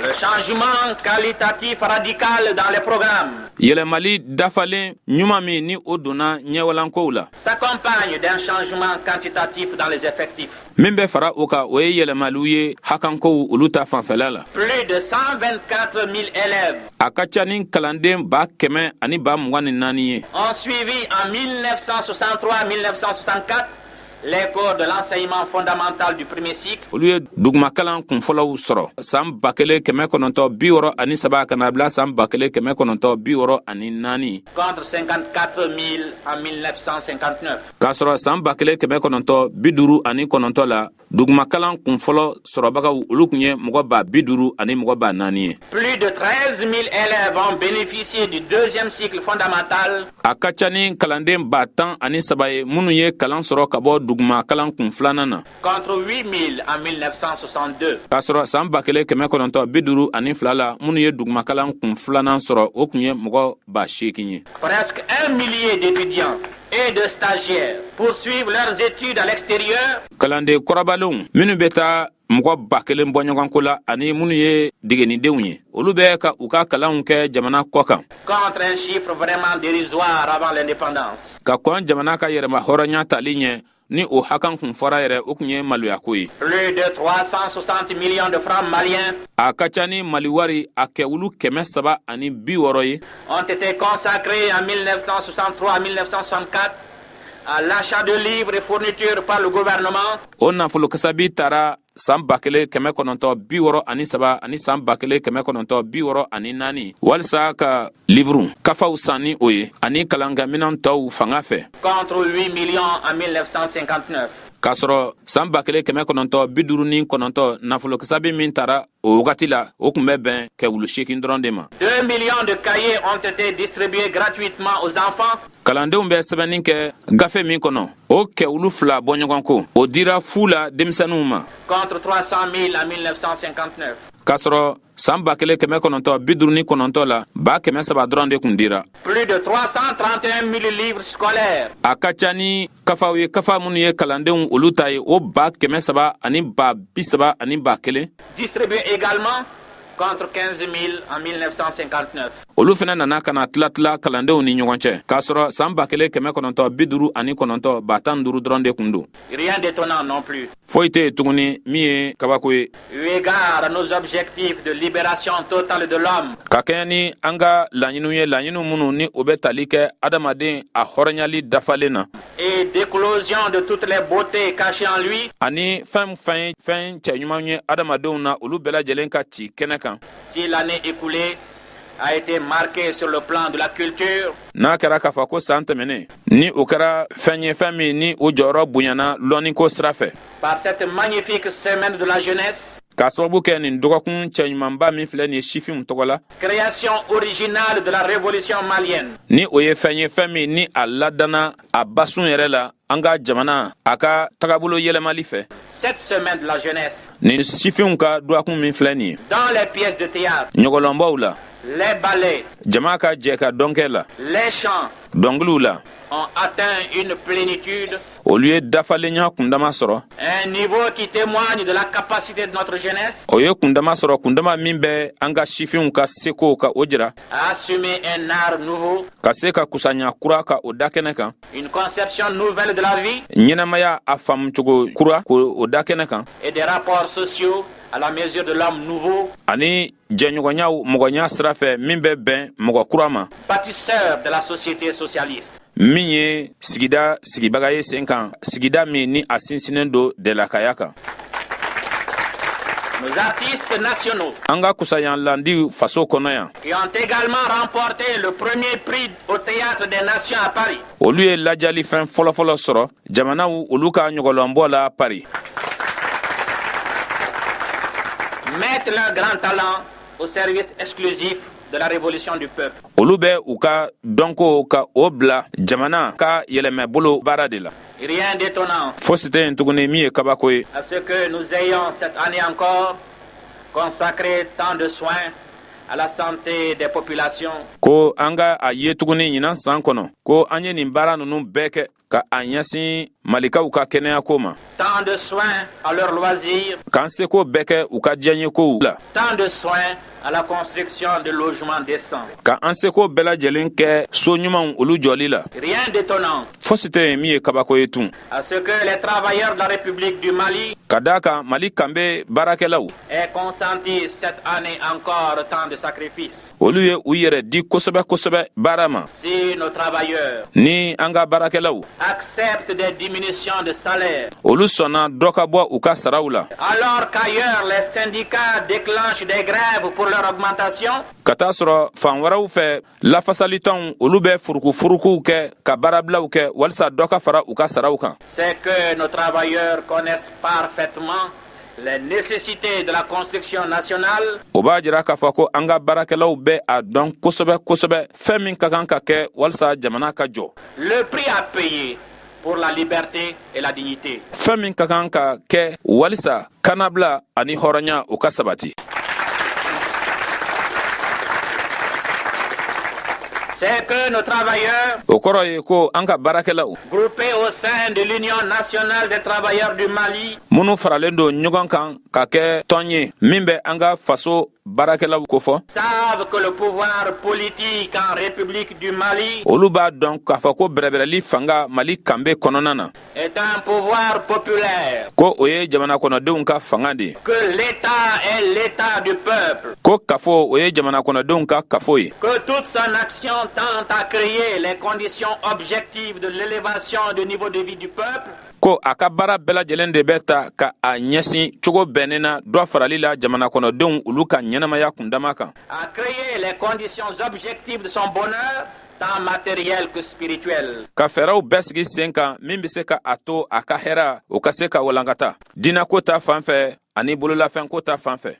Le changement qualitatif radical dans les programmes yɛlɛmali dafalen ɲuman min ni o donna ɲɛwalankow la s'accompagne d'un changement quantitatif dans les effectifs. min bɛ fara o kan o ye yɛlɛmaliw ye hakankow olu ta fanfɛla la. Plus de 124 000 élèves a ka ca ni kalanden 100 ani 24 ye ont suivi en 1963-1964 les cours de l'enseignement fondamental du premier cycle. olu ye dugumakalan kunfɔlɔw sɔrɔ san 1960 ani saba kana bila san 1964 contre 54 000 en 1959. k'a sɔrɔ san 1959 ani kɔnɔntɔ la dugumakalan kunfɔlɔ sɔrɔbagaw olu kun ye mɔgɔ 50 ani mɔgɔ 400 ye. Plus de 13 000 élèves ont bénéficié du deuxième cycle fondamental. A ka ca ni kalanden 10 ani saba ye minnu ye kalan sɔrɔ ka bɔ dugumakalan kun filanan na. Contre 8 000 en 1962. K'a sɔrɔ san 1952 ani fila la minnu ye dugumakalan kun filanan sɔrɔ o kun ye mɔgɔ 8,000 ye. Presque 1 millier d'étudiants et de stagiaires poursuivent leurs études à l'extérieur. Kalande kɔrɔbalenw minnu bɛ taa mɔgɔ 1000 bɔ ɲɔgɔnko la ani minnu ye degenidenw ye olu bɛ ka u ka kalanw kɛ jamana kɔ kan. Contre un chiffre vraiment dérisoire avant l'indépendance. Ka kɔn jamana ka yɛrɛma hɔrɔnya tali ɲɛ ni o hakan kun fɔra yɛrɛ o kun ye maloya ko ye. Plus de 360 millions de francs maliens. A ka ca ni Mali wari a kɛ wulu 360 ye. Ont été consacrés en 1963 à 1964 à l'achat de livres et fournitures par le gouvernement. O nafolo kasabi tara san 1963 ani saba ani san 1964 walisa ka livre kafaw sanni o ye ani kalangaminɛn tɔw fanga fɛ. Contre 8 millions en 1959. K'a sɔrɔ san 1959 nafolo kasabi min tara o wagati la o kun bɛ bɛn kɛ wulu 8 dɔrɔn de ma. 2 millions de cahiers ont été distribués gratuitement aux enfants. Kalandenw bɛ sɛbɛnni kɛ gafe min kɔnɔ o kɛ wulu 2 bɔ ɲɔgɔn ko o dira fu la denmisɛnninw ma. Contre 300 000 en 1959. K'a sɔrɔ san 1959 la 300 dɔrɔn de kun dira. Plus de 331 000 livres scolaires. A ka ca ni kafaw ye kafa minnu ye kalandenw olu ta ye o 300 ani 30 ani 1,000. Distribués également contre 15 000 en 1959. Olu fana nana kana tila kalandenw ni ɲɔgɔn cɛ. K'a sɔrɔ san 1959 ani 15 dɔrɔn de kun don. Rien d'étonnant non plus. Foyi tɛ tuguni min ye kabako ye. Eu égard à nos objectifs de libération totale de l'homme. Ka kɛɲɛ ni an ka laɲiniw ye laɲiniw minnu ni o bɛ tali kɛ adamaden a hɔrɔnyali dafalen na. Et d'éclosion de toutes les beautés cachées en lui. Ani fɛn cɛ ɲumanw ye adamadenw na olu bɛɛ lajɛlen ka ci kɛnɛ kan. Si l'année écoulée a été marquée sur le plan de la culture. N'a kɛra k'a fɔ ko san tɛmɛnen ni o kɛra fɛn ye fɛn min ni o jɔyɔrɔ bonyana lɔnniko sira fɛ. Par cette magnifique semaine de la jeunesse. K'a sababu kɛ nin dɔgɔkun cɛɲumanba min filɛ nin ye sifinw tɔgɔ la. Création originale de la révolution malienne. Ni o ye fɛn min ni a ladana a basun yɛrɛ la an ka jamana a ka tagabolo yɛlɛmali fɛ. Cette semaine de la jeunesse. Ni sifinw ka dɔgɔkun min filɛ nin ye. Dans les pièces de théâtre. Ɲɔgɔlɔnbaw la. Les ballets. Jama ka jɛ ka dɔnkɛ la. Les chants. Dɔnkiliw la. Ont atteint une plénitude. Olu ye dafalenya kundama sɔrɔ. Un niveau qui témoigne de la capacité de notre jeunesse. O ye kundama sɔrɔ kundama min bɛ an ka sifinw ka seko ka o jira. À assumer un art nouveau. Ka se ka kusanya kura ka o da kɛnɛ kan. Une conception nouvelle de la vie. Ɲɛnamaya a faamucogo kura k'o o da kɛnɛ kan. Et des rapports sociaux à la mesure de l'homme nouveau. Ani jɛɲɔgɔnyaw mɔgɔnya sira fɛ min bɛ bɛn mɔgɔ kura ma. Bâtisseur de la société socialiste. Min ye sigida sigibaga ye sen kan sigida min ni a sinsinnen do dɛlakaya kan. Nos artistes nationaux. An ka kusayanlandi faso kɔnɔ yan. Qui ont également remporté le premier prix au Théâtre des Nations à Paris. Olu ye lajali fɛn fɔlɔfɔlɔ sɔrɔ jamanaw olu ka ɲɔgɔlɔnbɔ la Paris. Mettent leur grand talent au service exclusif de la révolution du peuple. Olu bɛ u ka dɔnko ka o bila jamana ka yɛlɛmɛ bolo baara de la. Rien d'étonnant. Fosi tɛ yen tuguni min ye kabako ye. À ce que nous ayons cette année encore consacré tant de soins à la santé des populations. Ko an ka a ye tuguni ɲinan san kɔnɔ ko an ye nin baara ninnu bɛɛ kɛ ka a ɲɛsin malikaw ka kɛnɛyako ma. Tant de soins à leurs loisirs. K'an seko bɛɛ kɛ u ka diɲɛkow la. Tant de soins à la construction de logements décents. Ka an seko bɛɛ lajɛlen kɛ so ɲumanw olu jɔli la. Rien d'étonnant. Fosi tɛ yen min ye kabako ye tun. À ce que les travailleurs de la République du Mali. Ka d'a kan Mali kanbɛ baarakɛlaw. Aient consenti cette année encore tant de sacrifices. Olu ye u yɛrɛ di kosɛbɛ baara ma. Si nos travailleurs. Ni an ka baarakɛlaw. Acceptent des diminutions diminution de salaire. olu sɔnna dɔ ka bɔ u ka saraw la Alors qu'ailleurs, les syndicats déclenchent des grèves pour leur augmentation, ka taa sɔrɔ fan wɛrɛw fɛ lafasalitɔnw olu bɛ furukufurukuw kɛ ka baarabilaw kɛ walisa dɔ ka fara u ka saraw kan c'est que nos travailleurs connaissent parfaitement les nécessités de la construction nationale o b'a jira k'a fɔ ko an ka baarakɛlaw bɛ a dɔn kosɛbɛ kosɛbɛ fɛn min ka kan ka kɛ walisa jamana ka jɔ le prix à payer pour la liberté et la dignité. fɛn min ka kan ka kɛ walisa kannabila ani hɔrɔnya o ka sabati C'est que nos travailleurs, o kɔrɔ ye ko an ka baarakɛlaw groupés au sein de l'Union nationale des travailleurs du Mali, minnu faralen don ɲɔgɔn kan ka kɛ tɔn ye min bɛ an ka faso baarakɛlaw kofɔ savent que le pouvoir politique en République du Mali olu b'a dɔn k'a fɔ ko bɛrɛbɛrɛli fanga mali kanbe kɔnɔna na est un pouvoir populaire, ko o ye jamana kɔnɔdenw ka fanga de ye que l'État est l'État du peuple, ko kafo o ye jamana kɔnɔdenw ka kafo ye que toute son action tente à créer les conditions objectives de l'élévation du niveau de vie du peuple, ko a ka baara bɛɛ lajɛlen de bɛ ta ka a ɲɛsin cogo bɛnnen na dɔ farali la jamana kɔnɔdenw olu ka ɲɛnamaya kundama kan à créer les conditions objectives de son bonheur, tant matériel que spirituel. ka fɛɛrɛw bɛɛ sigi sen kan min be se ka a to a ka hɛra o ka se ka walankata diinako ta fan fɛ ani bololafɛnko ta fan fɛ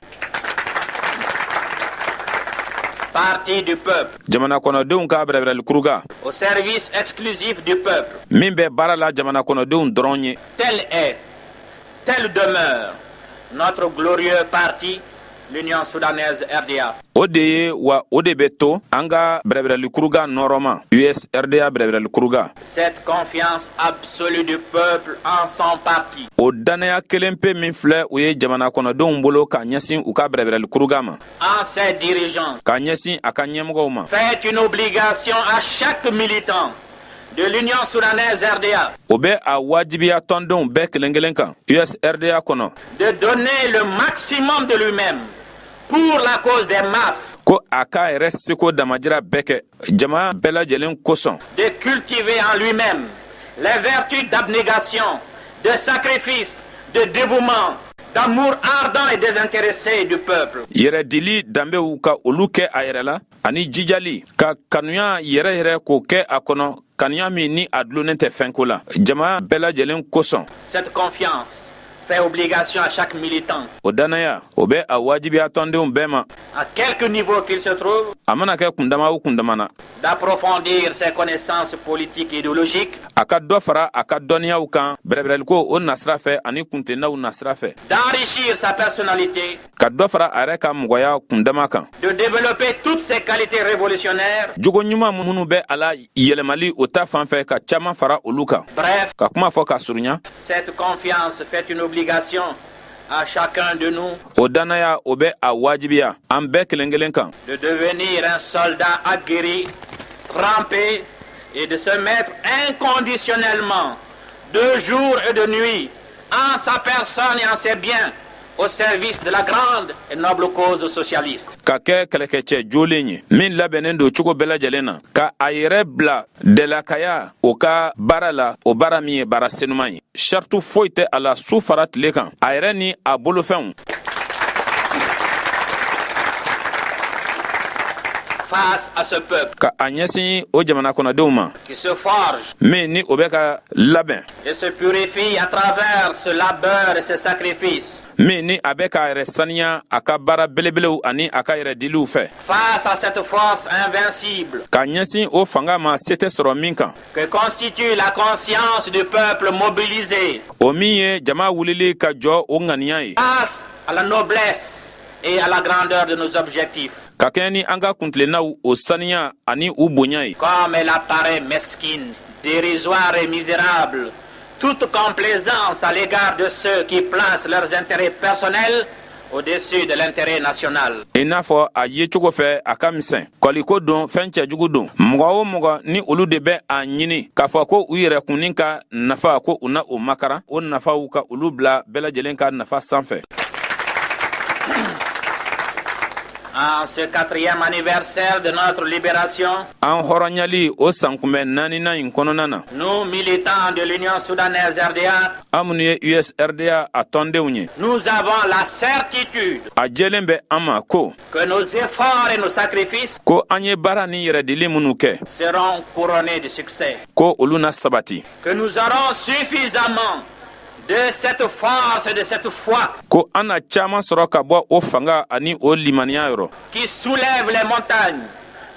Parti du peuple, jamana kɔnɔdenw ka bɛrɛbɛrɛlikuruga au service exclusif du peuple. min bɛ baara la jamana kɔnɔdenw dɔrɔn ye Tel est, telle demeure notre glorieux parti, l'Union soudanaise RDA. o de ye wa o de bɛ to an ka bɛrɛbɛrɛlikuruga nɔrɔma USRDA bɛrɛbɛrɛlikuruga Cette confiance absolue du peuple en son parti o dannaya kelen pe min filɛ o ye jamana kɔnɔdenw bolo ka ɲɛsin u ka bɛrɛbɛrɛlikuruga ma en ses dirigeants ka ɲɛsin a ka ɲɛmɔgɔw ma fait une obligation à chaque militant de l'Union soudanaise RDA o bɛ a wajibiya tɔndenw bɛɛ kelen kelen kan USRDA kɔnɔ de donner le maximum de lui-même pour la cause des masses, ko a k'a yɛrɛ seko damajira bɛɛ kɛ jama bɛɛ lajɛlen kosɔn de cultiver en lui-même les vertus d'abnégation, de sacrifice, de dévouement, d'amour ardent et désintéressé du peuple. yɛrɛdili danbew ka olu kɛ a yɛrɛ la ani jijali ka kanuya yɛrɛ yɛrɛ k'o kɛ a kɔnɔ kanuya min ni a dulonnen tɛ fɛnko la jama bɛɛ lajɛlen kosɔn Cette confiance fait obligation à chaque militant, o dannaya o bɛ a wajibiya tɔndenw bɛɛ ma à quelque niveau qu'il se trouve, a mana kɛ kundama o kundama na d'approfondir ses connaissances politiques et idéologiques, a ka dɔ fara a ka dɔnniyaw kan bɛrɛbɛrɛliko o nasira fɛ ani kuntennaw nasira fɛ d'enrichir sa personnalité, ka dɔ fara a yɛrɛ ka mɔgɔya kundama kan de développer toutes ses qualités révolutionnaires, jogo ɲuman minnu bɛ a la yɛlɛmali o ta fan fɛ ka caaman fara olu kan bref, ka kuma fɔ ka surunya cette confiance fait une obligation à chacun de nous o dannaya o bɛ a wajibiya an bɛɛ kelen kelen kan de devenir un soldat aguerri, trempé et de se mettre inconditionnellement, de jour et de nuit, en sa personne et en ses biens, au service de la grande et noble cause socialiste. ka kɛ kɛlɛkɛcɛ jolen ye min labɛnnen don cogo bɛɛ lajɛlen na ka a yɛrɛ bila dɛlakaya o ka baara la o baara min ye baara senuman ye sartu foyi tɛ a la su fara tile kan a yɛrɛ ni a bolofɛnw Face à ce peuple ka a ɲɛsin o jamana kɔnɔdenw ma qui se forge min ni o bɛ ka labɛn et se purifie à travers ce labeur et ce sacrifice, min ni a bɛ k'a yɛrɛ saniya a ka baara belebelew ani a ka yɛrɛ diliw fɛ face à cette force invincible ka ɲɛsin o fanga ma se tɛ sɔrɔ min kan que constitue la conscience du peuple mobilisé, o min ye jama wulili ka jɔ o ŋaniya ye face à la noblesse et à la grandeur de nos objectifs. ka kɛɲɛ ni an ka kuntilennaw o saniya ani u bonya ye Comme elle apparaît mesquine, dérisoire et misérable, toute complaisance à l'égard de ceux qui placent leurs intérêts personnels au-dessus de l'intérêt national. i n'a fɔ a ye cogo fɛ a ka misɛn kɔliko don fɛn cɛjugu don mɔgɔ o mɔgɔ ni olu de bɛ a ɲini k'a fɔ ko u yɛrɛ kunnin ka nafa ko u na o makara o nafaw ka olu bila bɛɛ lajɛlen ka nafa sanfɛ En ce 4e anniversaire de notre libération, an hɔrɔnyali o sankunbɛn 4nan in kɔnɔna na nous, militants de l'Union soudanaise RDA, an minnu ye USRDA a tɔndenw ye nous avons la certitude a jɛlen bɛ an ma ko que nos efforts et nos sacrifices ko an ye baara ni yɛrɛdili minnu kɛ seront couronnés de succès. ko olu na sabati Que nous aurons suffisamment de cette force et de cette foi ko an na caaman sɔrɔ ka bɔ o fanga ani o limaniya yɔrɔ qui soulève les montagnes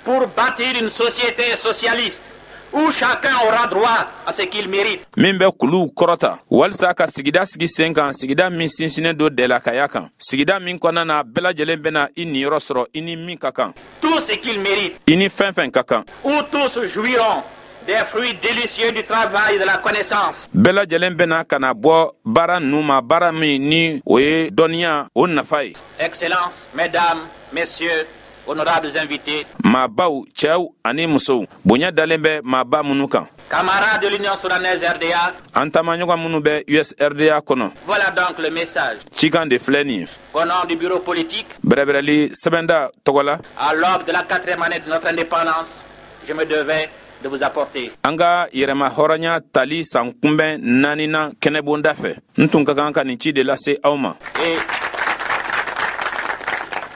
pour bâtir une société socialiste où chacun aura droit à ce qu'il mérite. min bɛ kuluw kɔrɔta walisa ka sigida sigi sen kan sigida min sinsinen do dɛlakaya kan sigida min kɔnɔna na bɛɛ lajɛlen bɛna i niyɔrɔ sɔrɔ i ni min ka kan Tout ce qu'il mérite, i ni fɛn fɛn ka kan où tous jouiront des fruits délicieux du travail et de la connaissance. bɛɛ lajɛlen bɛna ka na bɔ baara ninnu ma baara min ni o ye dɔnniya o nafa ye Excellences, mesdames, messieurs, honorables invités, maabaw cɛw ani musow bonya dalen bɛ maaba minnu kan camarades de l'Union soudanaise RDA, an taamaɲɔgɔn minnu bɛ USRDA kɔnɔ voilà donc le message cikan de filɛ nin ye qu'au nom du bureau politique, bɛrɛbɛrɛli sɛbɛnda tɔgɔ la à l'aube de la 4e année de notre indépendance, je me devais de vous apporter. an ka yɛrɛma hɔrɔnya tali san kunbɛn 4nan kɛnɛbonda fɛ n tun ka kan ka nin ci de lase aw ma Et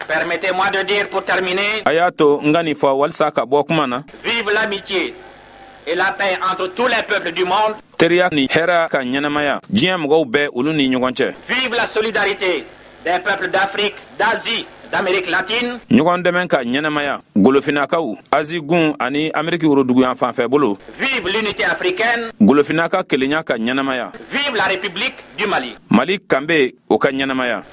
permettez-moi de dire pour terminer, a y'a to n ka nin fɔ walisa ka bɔ kuma na vive l'amitié et la paix entre tous les peuples du monde, teriya ni hɛrɛ ka ɲɛnamaya diɲɛ mɔgɔw bɛɛ olu ni ɲɔgɔn cɛ vive la solidarité des peuples d'Afrique, d'Asie, d'Amérique latine, ɲɔgɔn dɛmɛ ka ɲɛnamaya golofinakaw azigun ani ameriki woroduguyan fanfɛ bolo vive l'unité africaine, golofinaka kelenya ka ɲɛnamaya vive la République du Mali. mali kanbe o ka ɲɛnamaya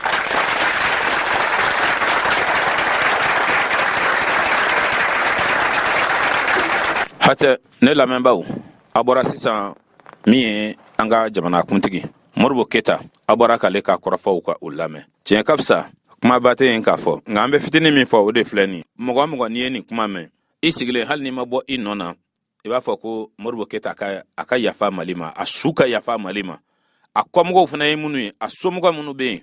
hatɛ ne lamɛnbaw a bɔra sisan min ye an ka jamana kuntigi moribo keta a bɔra k'ale ka kɔrɔfɔw ka o lamɛn tiɲɛ ka fisa kumaba tɛ yen k'a fɔ nka an bɛ fitinin min fɔ o de filɛ nin mɔgɔ o mɔgɔ n'i ye nin kuma mɛn i sigilen hali n'i ma bɔ i nɔ na i b'a fɔ ko moribo keta a ka yafa mali ma a su ka yafa mali ma a kɔmɔgɔw fana ye minnu ye a somɔgɔ minnu bɛ yen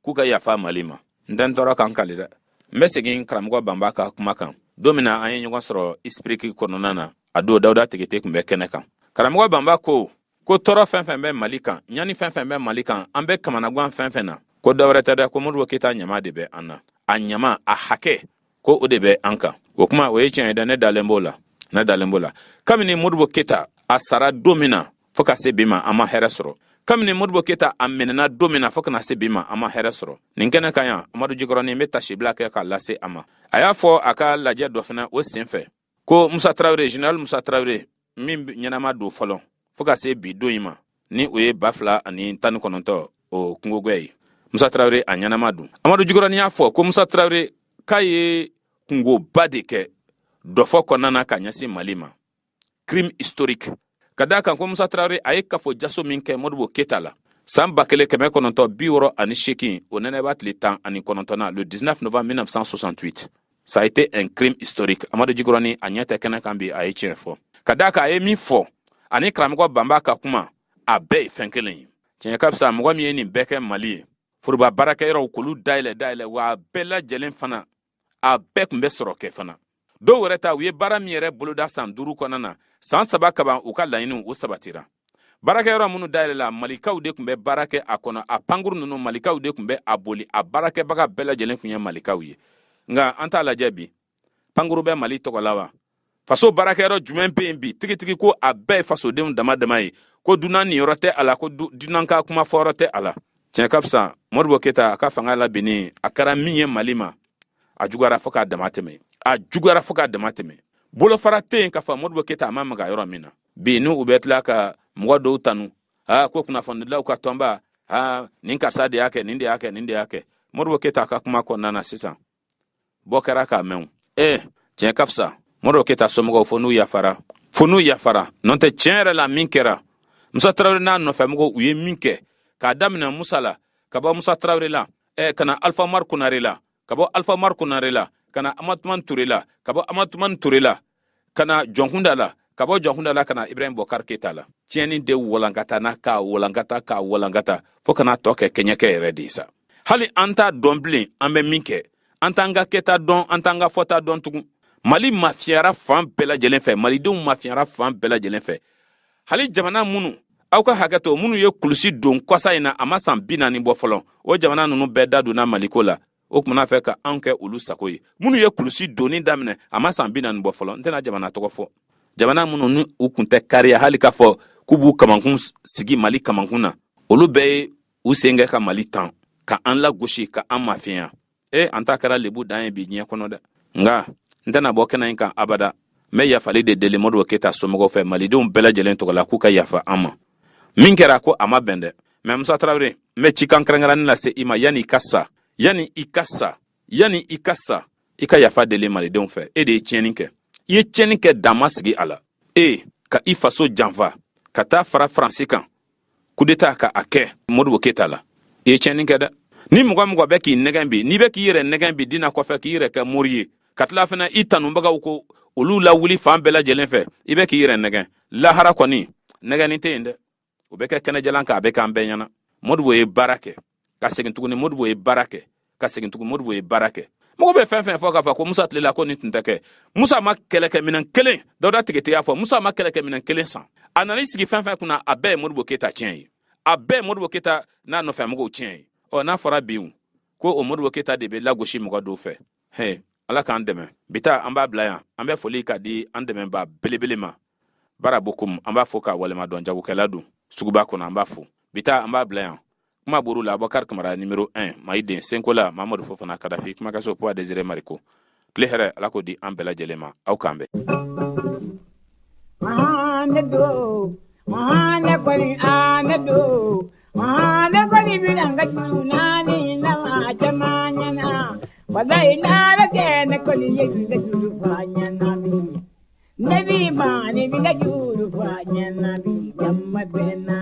k'u ka yafa mali ma n tɛ n tɔɔrɔ kan kali dɛ n bɛ segin karamɔgɔ banba ka kuma kan don min na an ye ɲɔgɔn sɔrɔ isipiriki kɔnɔna na a don dawuda tigete tun bɛ kɛnɛ kan karamɔgɔ banba ko tɔɔrɔ fɛn fɛn bɛ mali kan ɲani fɛn fɛn bɛ mali kan an bɛ kamanagan fɛn fɛn na ko dɔwɛrɛ tɛ dɛ ko moribo keta ɲama de bɛ an na a ɲama a hakɛ ko o de bɛ an kan o kuma o ye tiɲɛ ye dɛ ne dalen b'o la kabini moribo keta a sara don min na fo ka se bi ma an ma hɛrɛ sɔrɔ kabini moribo keta a minɛna don min na fo ka na se bi ma an ma hɛrɛ sɔrɔ nin kɛnɛ kan yan amadu jikɔrɔni n bɛ tasibila kɛ k'a lase a ma a y'a fɔ a ka lajɛ dɔ fana o sen fɛ ko musa tarawele général musa tarawele min ɲɛnama don fɔlɔ fo ka se bi don in ma ni o ye 2019 o kungogwɛ ye musa tarawele a ɲɛnama don amadu jikɔrɔni y'a fɔ ko musa tarawele k'a ye kungoba de kɛ dɔfɔ kɔnɔna na ka ɲɛsin mali ma crime historique ka da kan ko musa tarawele a ye kafo jaso min kɛ modibo keta la san 1968 o nɛnɛ b'a tile 19 le 19 novembre 1968 ça a été un crime historique amadu jikɔrɔni a ɲɛ tɛ kɛnɛ kan bi a ye tiɲɛ fɔ ka da kan a ye min fɔ ani karamɔgɔ banba ka kuma a bɛɛ ye fɛn kelen ye tiɲɛ ka fisa mɔgɔ min ye nin bɛɛ kɛ mali ye foroba baarakɛyɔrɔw k'olu dayɛlɛ wa a bɛɛ lajɛlen fana a bɛɛ tun bɛ sɔrɔ kɛ fana dɔw wɛrɛ ta u ye baara min yɛrɛ boloda san 5 kɔnɔna na san 3 kaban u ka laɲiniw o sabatira baarakɛyɔrɔ minnu dayɛlɛla malikaw de tun bɛ baara kɛ a kɔnɔ a pankuru ninnu malikaw de tun bɛ a boli a baarakɛbaga bɛɛ lajɛlen tun ye malikaw ye nka an t'a lajɛ bi pankuru bɛ mali tɔgɔ la wa faso baarakɛyɔrɔ jumɛn bɛ yen bi tigitigi ko a bɛɛ ye fasodenw dama dama ye ko dunan niyɔrɔ tɛ a la ko dunan ka kuma fɔyɔrɔ tɛ a la tiɲɛ ka fisa modibo keta a ka fanga labɛnni a kɛra min ye mali ma a juguyara fo k'a dama tɛmɛ bolofara tɛ yen k'a fɔ modibo keta a ma maga yɔrɔ min na bi ni u bɛ tila ka mɔgɔ dɔw tanu ko kunnafonidilaw ka tɔnba nin karisa de y'a kɛ nin de y'a kɛ modibo keta a ka kuma kɔnɔna na sisan bɔ kɛra k'a mɛn tiɲɛ ka fisa modibo keta somɔgɔw fo n'u yafara n'o tɛ tiɲɛ yɛrɛ la min kɛra musa tarawele n'a nɔfɛmɔgɔw u ye min kɛ k'a daminɛ musa la ka bɔ musa tarawele la ka na alpha mar kunare la ka bɔ alpha mar kunare la ka na amatuman ture la ka bɔ amatuman ture la ka na jɔnkunda la ka bɔ jɔnkunda la ka na ibrahim bɔkar keta la tiɲɛni de walankata n'a k'a walankata fo ka na tɔ kɛ kɛɲɛkɛ yɛrɛ de sa hali an t'a dɔn bilen an bɛ min kɛ antanga keta don antanga fota don tugun Mali mafiara fan bela jelen fe malidenw mafiara fan bela jelen fe hali jamana munu aw ka hakato munu ye kulusi don kwasa ina ama san bina ni bɔ fɔlɔ o jamana nunu bɛɛ da donna Maliko la o kumana fɛ ka an kɛ olu sago ye munu ye kulusi doni daminɛ ama san bina ni bɔ fɔlɔ ntena jamana tɔgɔ fɔ jamana munu ni u kun tɛ kariya hali ka fɔ k'u b'u kamankun sigi Mali kamankun na olu bɛɛ ye u sen kɛ ka Mali tan ka an lagosi ka an mafiya an ta kɛra lebu dan ye bi diɲɛ kɔnɔ dɛ nga ntena bɔ kɛnɛ in kan abada mɛ yafali de deli Modibo Keyita somɔgɔw fɛ malidenw bɛɛ lajɛlen tɔgɔ la k'u ka yafa an ma min kɛra ko a ma bɛn dɛ mɛ Musa Tarawele mɛ cikan kɛrɛnkɛrɛnni lase i ma yani i ka sa i ka yafa deli malidenw fɛ e de ye tiɲɛni kɛ i ye tiɲɛni kɛ dama sigi a la ka i faso janfa ka taa fara Faransi kan coup d'état ka a kɛ Modibo Keyita la i ye tiɲɛni kɛ dɛ ni mɔgɔ bɛ k'i nɛgɛn bi n'i bɛ k'i yɛrɛ nɛgɛn bi dina kɔfɛ k'i yɛrɛ kɛ mori ye ka tila fana i tanubagaw ko olu la wuli fan bɛɛ lajɛlen fɛ i bɛ k'i yɛrɛ nɛgɛn lahara kɔni nɛgɛnni tɛ yen dɛ o bɛ kɛ kɛnɛjalan kan a bɛ k'an bɛɛ ɲɛna Modibo ye baara kɛ ka segin tuguni Modibo ye baara kɛ ka segin tuguni Modibo ye baara kɛ mɔgɔ bɛ fɛn fɔ k'a fɔ ko Musa tilela ko nin tun tɛ kɛ Musa ma kɛlɛkɛminɛn kelen Dawuda Tigete y'a fɔ Musa ma kɛlɛkɛminɛn kelen san a nana sigi fɛn kunna a bɛɛ ye Modibo Keyita tiɲɛ ye a bɛɛ ye Modibo Keyita n'a nɔfɛmɔgɔw tiɲɛ ye n'a fɔra bi ko o Modibo Keyita de bɛ lagosi mɔgɔ dɔw fɛ Ala k'an dɛmɛ bita an b'a bila yan an bɛ foli ka di an dɛmɛba belebele ma Bara Bokum an b'a fɔ ka walima dɔn jagokɛla don suguba kɔnɔ an b'a fɔ bita an b'a bila yan kuma buru la Abubakar Kamara numéro 1 Maïden Senkola Mamadou Fofana Kadafi kuma kaso Poids Désiré Mariko tile hɛrɛ Ala ko di an bɛɛ lajɛlen ma aw k'an bɛn Wadai nara kene koli yesu da juru fanya nabi Nabi mani bi da juru fanya nabi Jamma bena